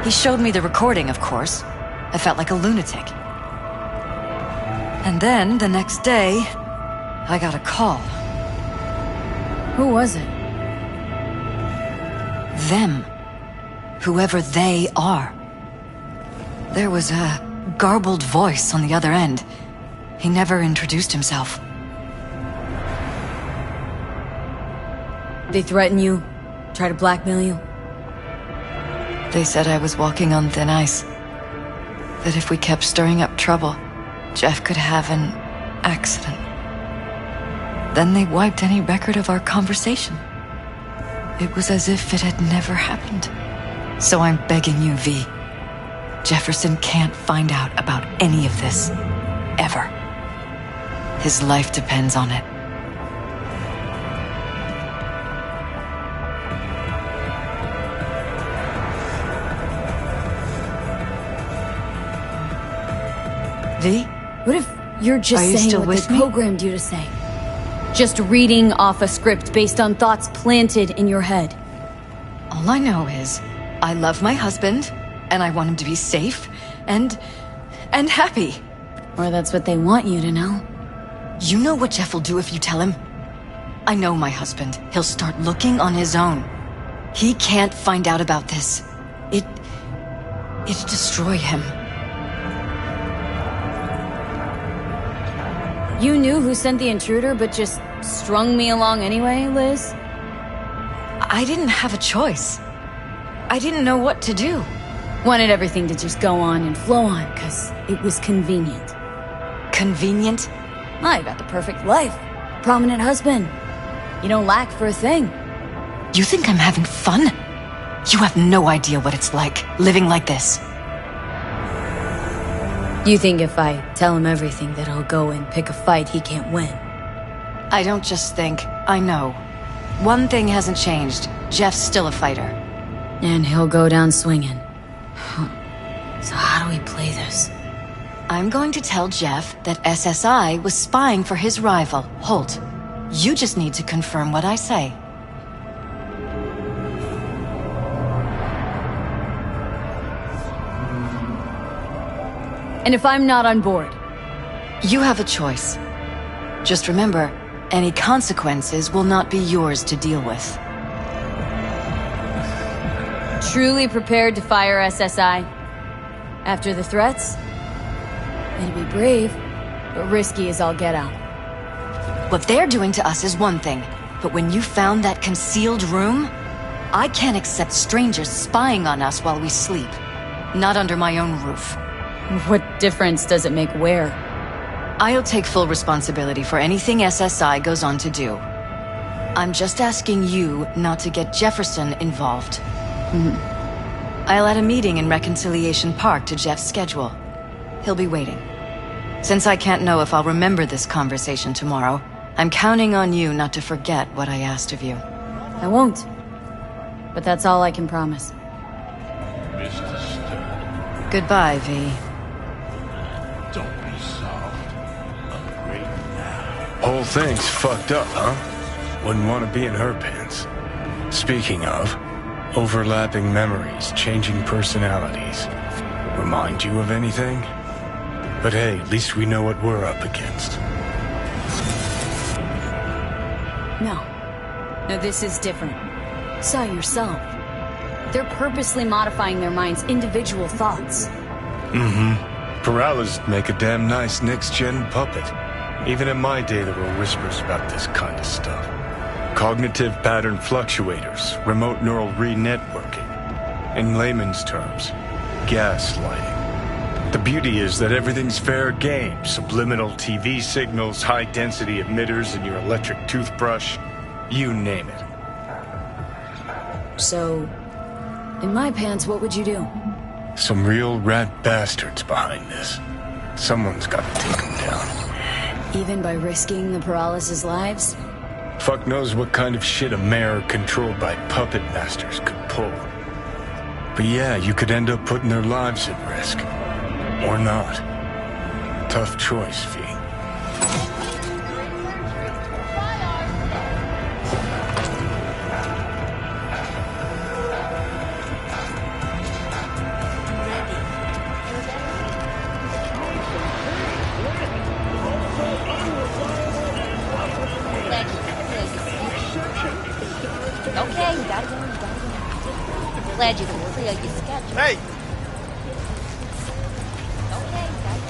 He showed me the recording, of course. I felt like a lunatic. And then, the next day, I got a call. Who was it? Them. Whoever they are. There was a garbled voice on the other end. He never introduced himself. They threaten you? Try to blackmail you? They said I was walking on thin ice. That if we kept stirring up trouble, Jeff could have an accident. Then they wiped any record of our conversation. It was as if it had never happened. So I'm begging you, V. Jefferson can't find out about any of this. Ever. His life depends on it. V? What if you're just Are you saying still what with they me? programmed you to say? Just reading off a script based on thoughts planted in your head. All I know is, I love my husband, and I want him to be safe, and happy. Or that's what they want you to know. You know what Jeff will do if you tell him? I know my husband. He'll start looking on his own. He can't find out about this. It'd destroy him. You knew who sent the intruder, but just strung me along anyway, Liz? I didn't have a choice. I didn't know what to do. Wanted everything to just go on and flow on, because it was convenient. Convenient? I got the perfect life. Prominent husband. You don't lack for a thing. You think I'm having fun? You have no idea what it's like, living like this. You think if I tell him everything that he'll go and pick a fight he can't win? I don't just think, I know. One thing hasn't changed. Jeff's still a fighter. And he'll go down swinging. So how do we play this? I'm going to tell Jeff that SSI was spying for his rival, Holt. You just need to confirm what I say. And if I'm not on board? You have a choice. Just remember, any consequences will not be yours to deal with. Truly prepared to fire SSI? After the threats? It'd be brave, but risky as all get out. What they're doing to us is one thing, but when you found that concealed room, I can't accept strangers spying on us while we sleep. Not under my own roof. What difference does it make where? I'll take full responsibility for anything SSI goes on to do. I'm just asking you not to get Jefferson involved. I'll add a meeting in Reconciliation Park to Jeff's schedule. He'll be waiting. Since I can't know if I'll remember this conversation tomorrow, I'm counting on you not to forget what I asked of you. I won't. But that's all I can promise. Goodbye, V. Don't be soft. I'm great now. Whole thing's fucked up, huh? Wouldn't want to be in her pants. Speaking of, overlapping memories, changing personalities. Remind you of anything? But hey, at least we know what we're up against. No. No, this is different. Saw yourself. They're purposely modifying their mind's individual thoughts. Paralysis make a damn nice next-gen puppet. Even in my day, there were whispers about this kind of stuff. Cognitive pattern fluctuators, remote neural re-networking. In layman's terms, gaslighting. The beauty is that everything's fair game. Subliminal TV signals, high-density emitters in your electric toothbrush. You name it. So, in my pants, what would you do? Some real rat bastards behind this. Someone's got to take them down. Even by risking the paralysis lives? Fuck knows what kind of shit a mayor controlled by puppet masters could pull. But yeah, you could end up putting their lives at risk. Or not. Tough choice, V. Okay, you gotta go. Glad you can clear your schedule. Hey! Okay, you gotta go.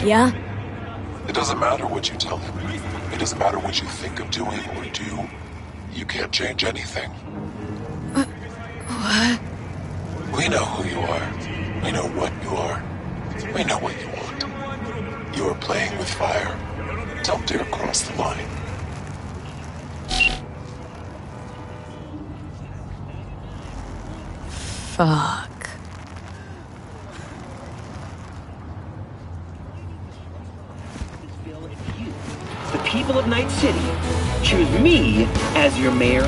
Yeah? It doesn't matter what you tell him. It doesn't matter what you think of doing or do. You can't change anything. What? We know who you are. We know what you are. We know what you want. You are playing with fire. Don't dare cross the line. Fuck. The people of Night City choose me as your mayor.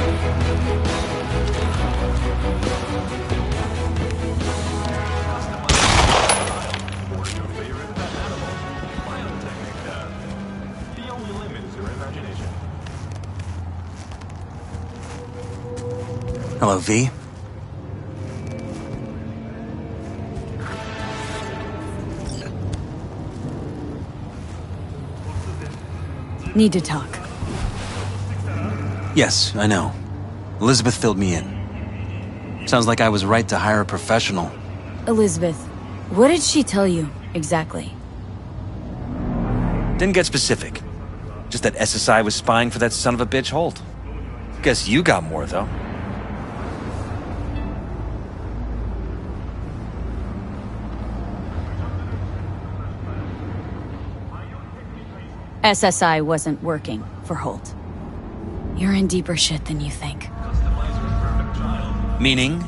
Hello, V. Need to talk. Yes, I know. Elizabeth filled me in. Sounds like I was right to hire a professional. Elizabeth, what did she tell you, exactly? Didn't get specific. Just that SSI was spying for that son of a bitch Holt. Guess you got more, though. SSI wasn't working for Holt. You're in deeper shit than you think. Meaning?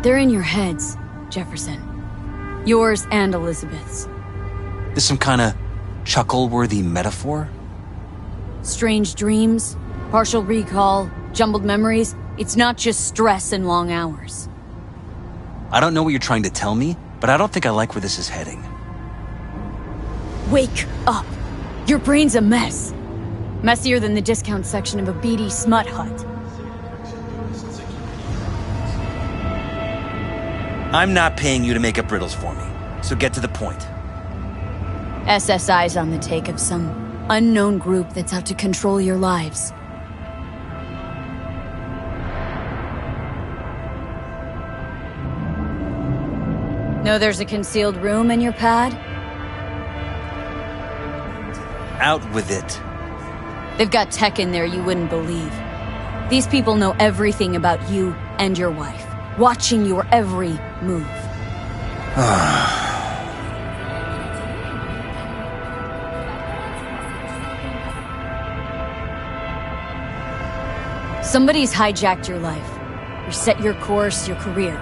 They're in your heads, Jefferson. Yours and Elizabeth's. This some kind of chuckle-worthy metaphor? Strange dreams, partial recall, jumbled memories. It's not just stress and long hours. I don't know what you're trying to tell me, but I don't think I like where this is heading. Wake up! Your brain's a mess. Messier than the discount section of a beady smut hut. I'm not paying you to make up riddles for me, so get to the point. SSI's on the take of some unknown group that's out to control your lives. Know there's a concealed room in your pad? Out with it. They've got tech in there you wouldn't believe. These people know everything about you and your wife, watching your every move. Somebody's hijacked your life, reset your course, your career.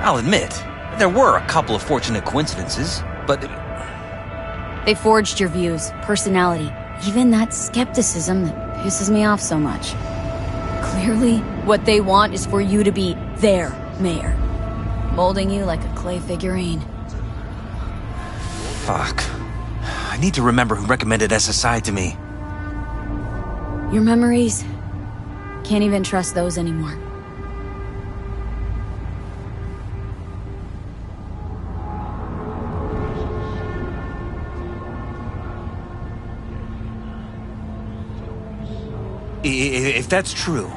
I'll admit, there were a couple of fortunate coincidences, but... They forged your views, personality, even that skepticism that pisses me off so much. Clearly, what they want is for you to be their mayor, molding you like a clay figurine. Fuck. I need to remember who recommended SSI to me. Your memories? Can't even trust those anymore. If that's true,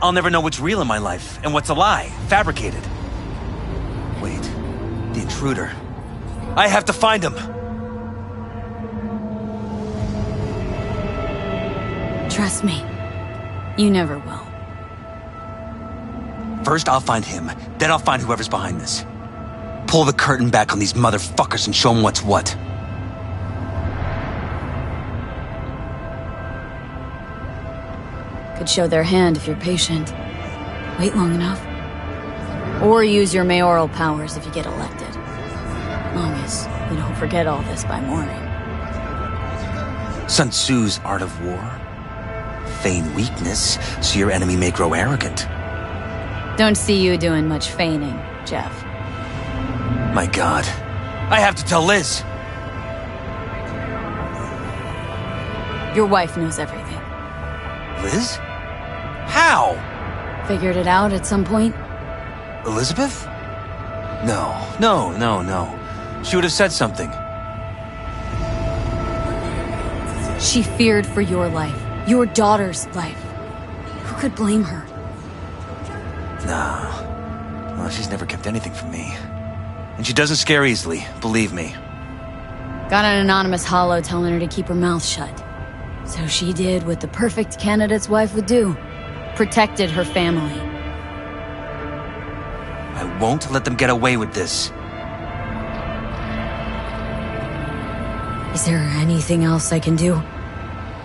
I'll never know what's real in my life and what's a lie, fabricated. Wait, the intruder. I have to find him! Trust me, you never will. First I'll find him, then I'll find whoever's behind this. Pull the curtain back on these motherfuckers and show them what's what. Could show their hand if you're patient. Wait long enough. Or use your mayoral powers if you get elected. Long as we don't forget all this by morning. Sun Tzu's art of war? Feign weakness, so your enemy may grow arrogant. Don't see you doing much feigning, Jeff. My God. I have to tell Liz! Your wife knows everything. Liz? How? Figured it out at some point? Elizabeth? No. She would have said something. She feared for your life, your daughter's life. Who could blame her? No. Well, she's never kept anything from me. And she doesn't scare easily, believe me. Got an anonymous holo telling her to keep her mouth shut. So she did what the perfect candidate's wife would do. Protected her family. I won't let them get away with this. Is there anything else I can do?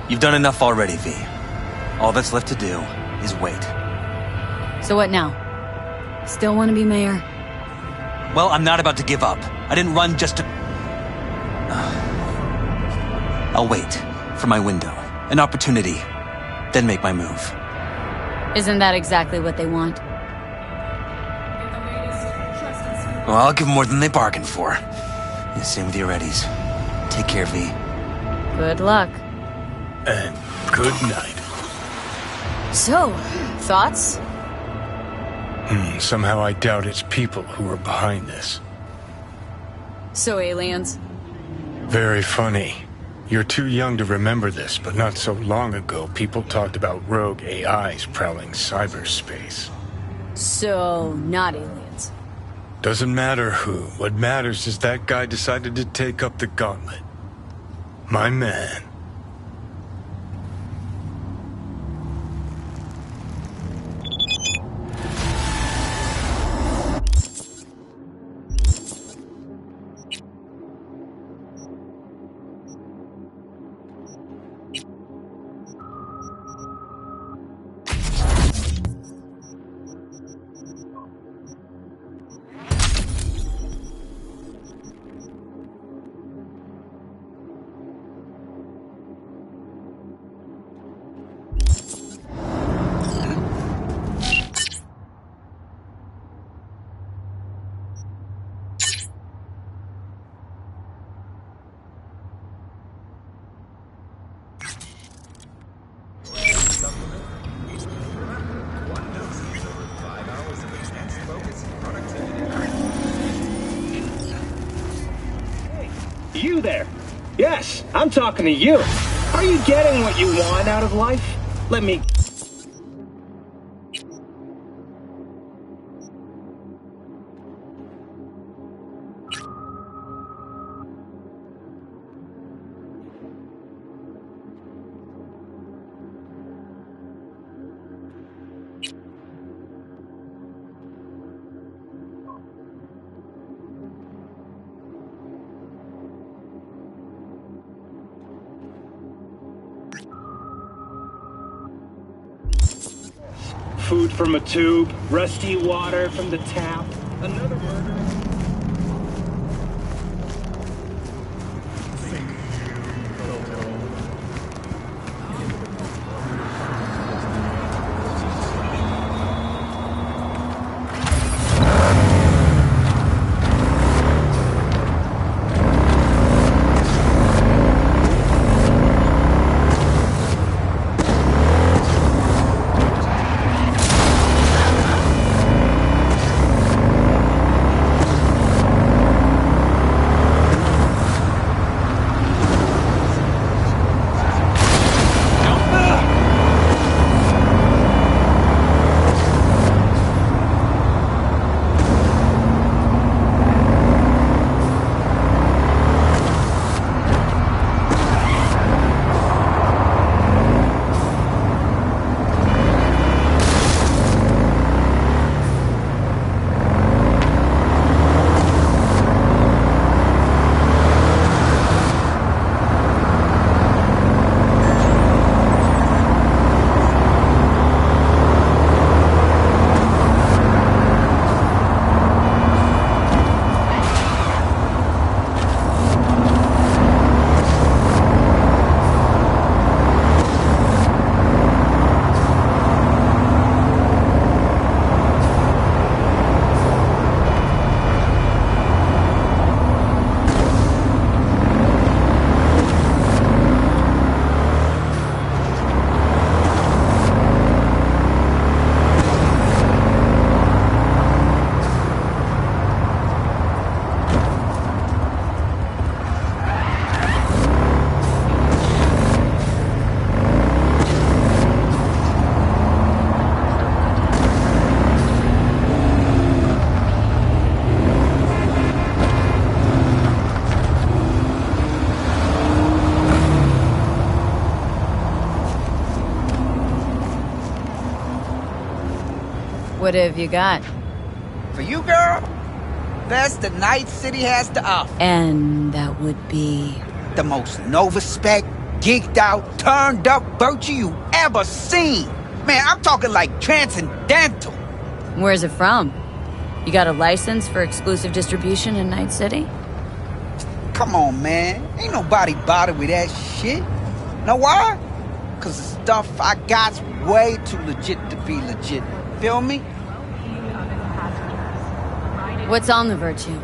You've done enough already, V. All that's left to do is wait. So what now? Still want to be mayor? Well, I'm not about to give up. I didn't run just to... I'll wait for my window, an opportunity, then make my move. Isn't that exactly what they want? Well, I'll give them more than they bargained for. Yeah, same with your Eddies. Take care, V. Good luck. And good night. So, thoughts? Somehow I doubt it's people who are behind this. So aliens? Very funny. You're too young to remember this, but not so long ago, people talked about rogue AIs prowling cyberspace. So, not aliens. Doesn't matter who. What matters is that guy decided to take up the gauntlet. My man. You there? Yes, I'm talking to you. Are you getting what you want out of life? Let me... Food from a tube, rusty water from the tap, another murder. What have you got? For you, girl, best the Night City has to offer. And that would be... The most no-respect, geeked out, turned up virtue you ever seen. Man, I'm talking like transcendental. Where's it from? You got a license for exclusive distribution in Night City? Come on, man. Ain't nobody bothered with that shit. Know why? Cause the stuff I got's way too legit to be legit. Feel me? What's on the virtue?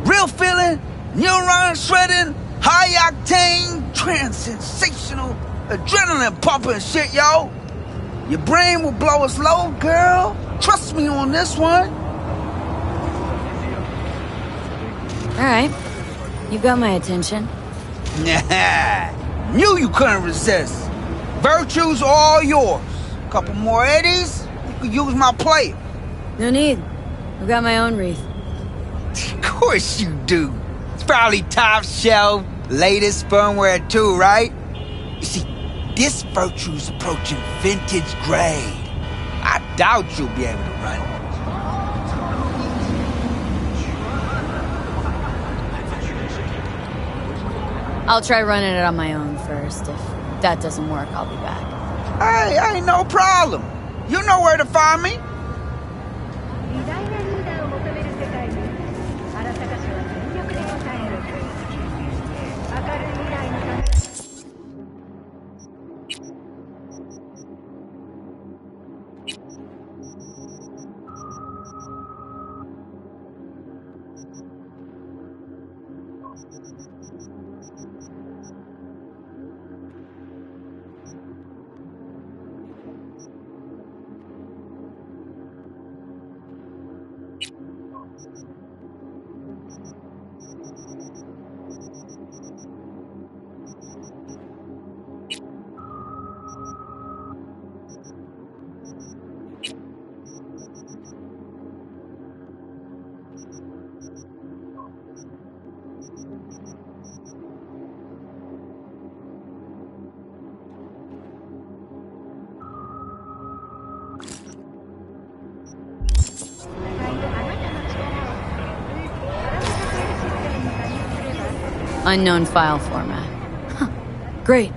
Real feeling, neuron shredding, high octane, trans-sensational, adrenaline pumping shit, yo. Your brain will blow its load, girl. Trust me on this one. All right. You got my attention. Nah. Knew you couldn't resist. Virtue's all yours. Couple more eddies, you could use my plate. No need. I've got my own wreath. Of course you do. It's probably top shelf, latest firmware too, right? You see, this virtue's approaching vintage grade. I doubt you'll be able to run it. I'll try running it on my own first. If that doesn't work, I'll be back. Hey, ain't no problem. You know where to find me. Unknown file format. Huh. Great.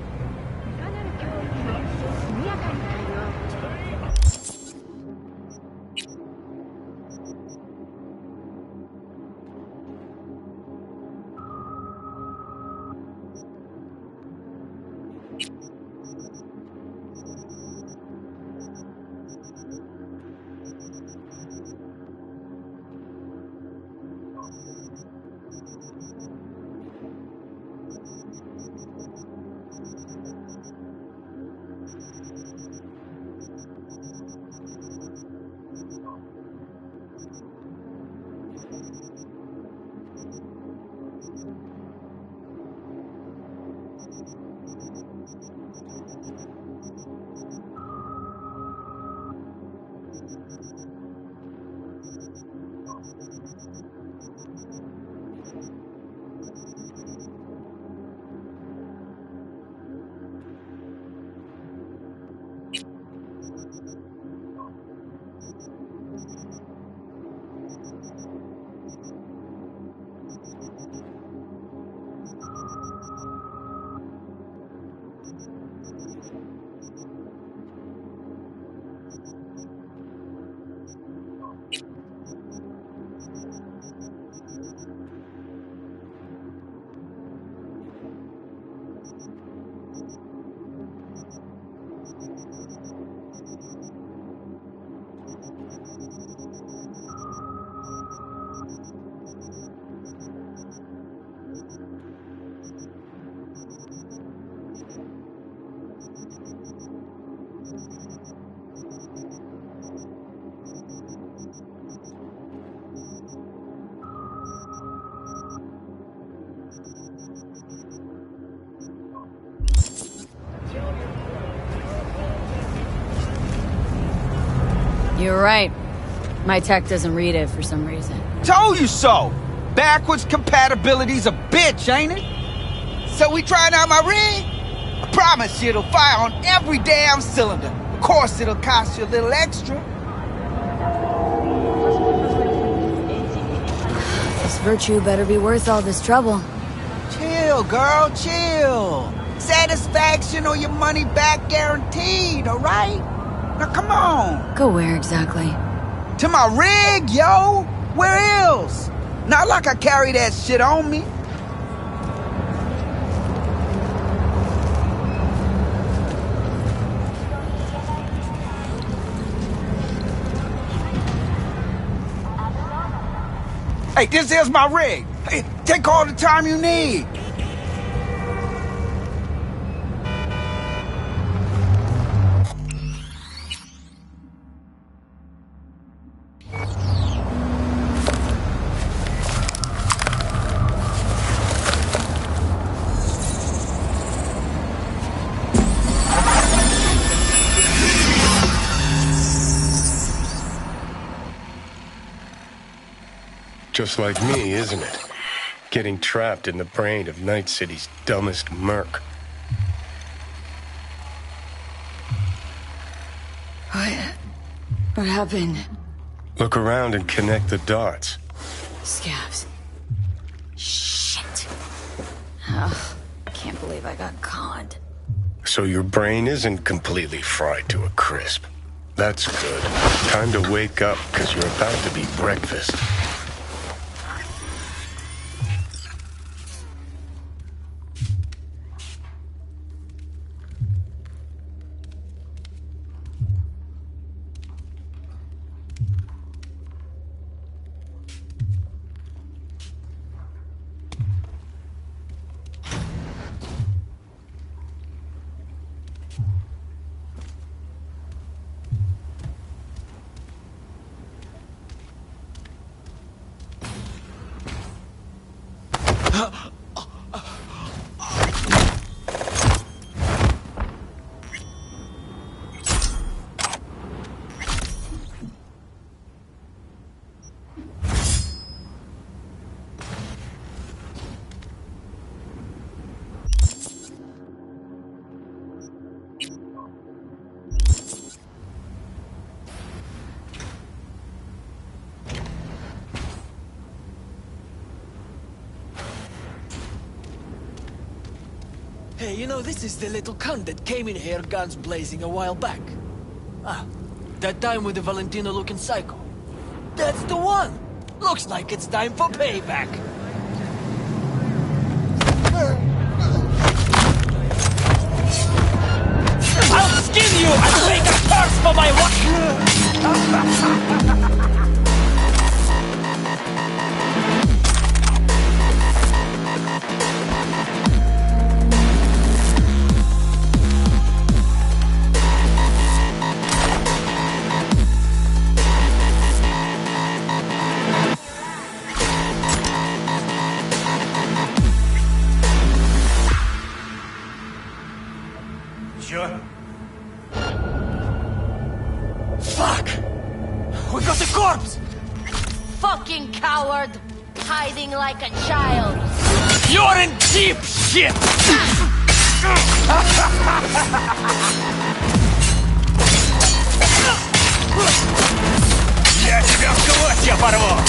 You're right. My tech doesn't read it for some reason. Told you so! Backwards compatibility's a bitch, ain't it? So we trying out my rig? I promise you it'll fire on every damn cylinder. Of course it'll cost you a little extra. virtue better be worth all this trouble. Chill, girl, chill. Satisfaction or your money back guaranteed, alright? Now come on. Go where exactly? To my rig, yo! Where else? Not like I carry that shit on me. Hey, this is my rig. Hey, take all the time you need. Just like me, isn't it? Getting trapped in the brain of Night City's dumbest merc. What happened? Look around and connect the dots. Scabs. Shit. Oh, can't believe I got conned. So your brain isn't completely fried to a crisp. That's good. Time to wake up, because you're about to be breakfast. Hey, you know, this is the little cunt that came in here guns blazing a while back. Ah, that time with the Valentino-looking psycho. That's the one! Looks like it's time for payback. I'll skin you and make a curse for my Sure. Fuck! We got the corpse! Fucking coward! Hiding like a child! You're in deep shit! Я тебя в клочья порву!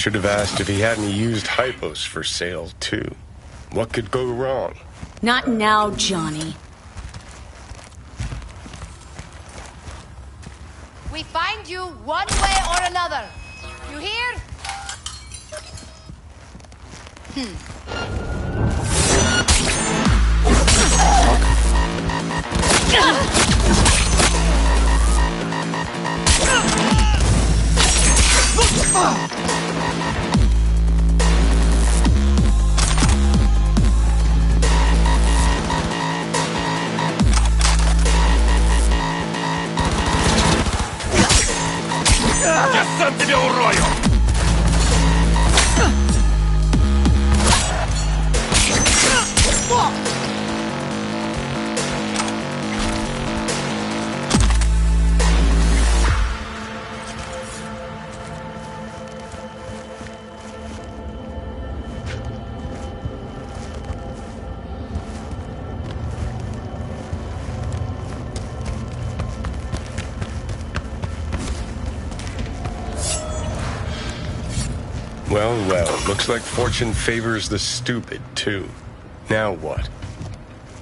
Should have asked if he had any used hypos for sale, too. What could go wrong? Not now, Johnny. We find you one way or another. You hear? Я сам тебя урою! Well, well, looks like fortune favors the stupid, too. Now what?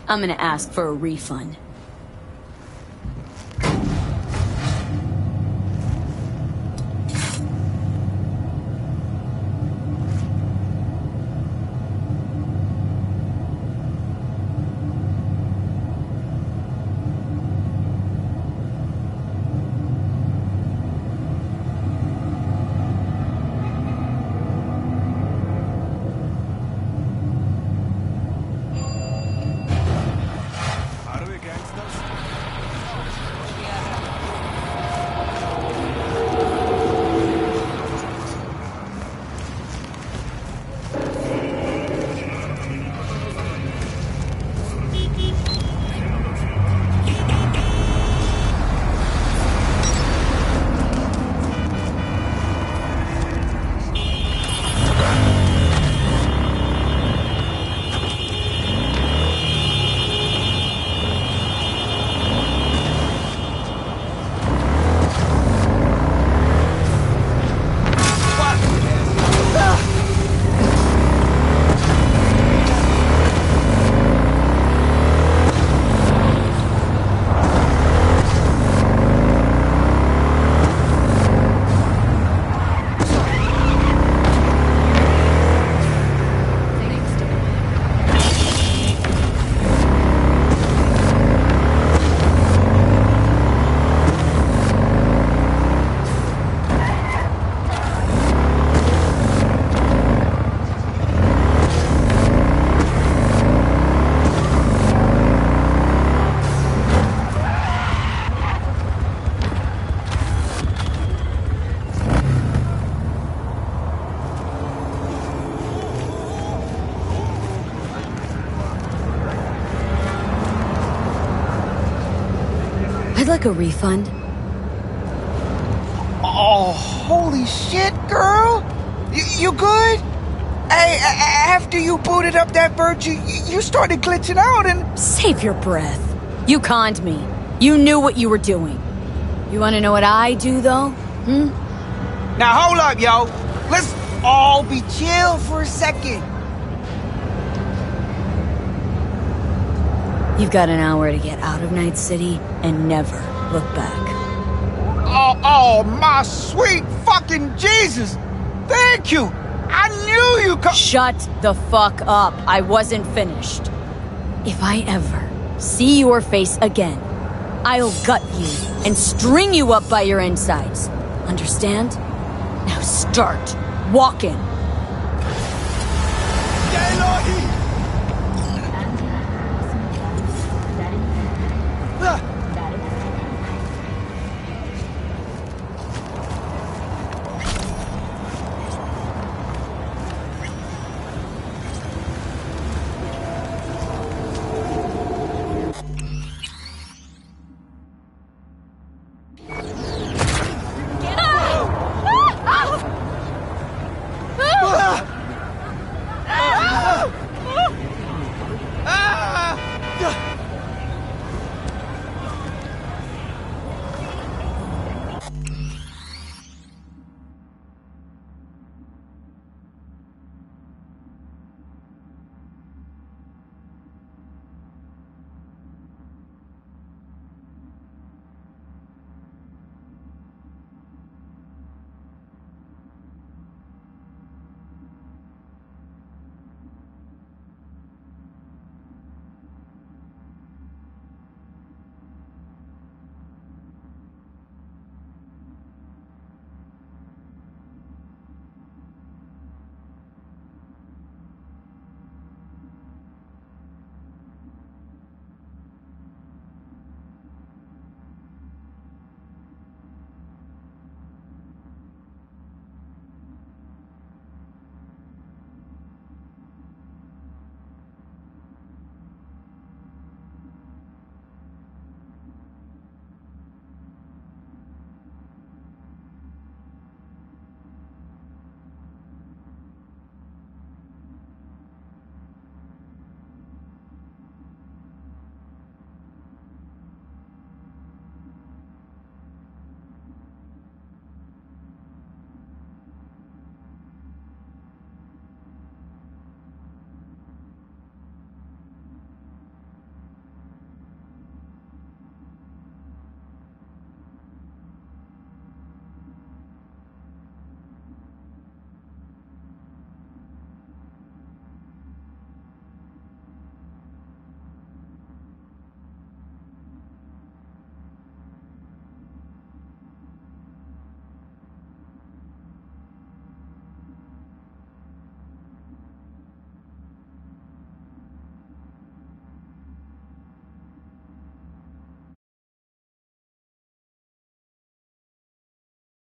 I'm gonna ask for a refund. like a refund? Oh, holy shit, girl! You good? Hey, after you booted up that bird, you started glitching out and... Save your breath. You conned me. You knew what you were doing. You want to know what I do, though? Now hold up, yo. Let's all be chill for a second. You've got an hour to get out of Night City and never look back. Oh, my sweet fucking Jesus! Thank you! I knew you could— Shut the fuck up. I wasn't finished. If I ever see your face again, I'll gut you and string you up by your insides. Understand? Now start walking. Ya Elohim!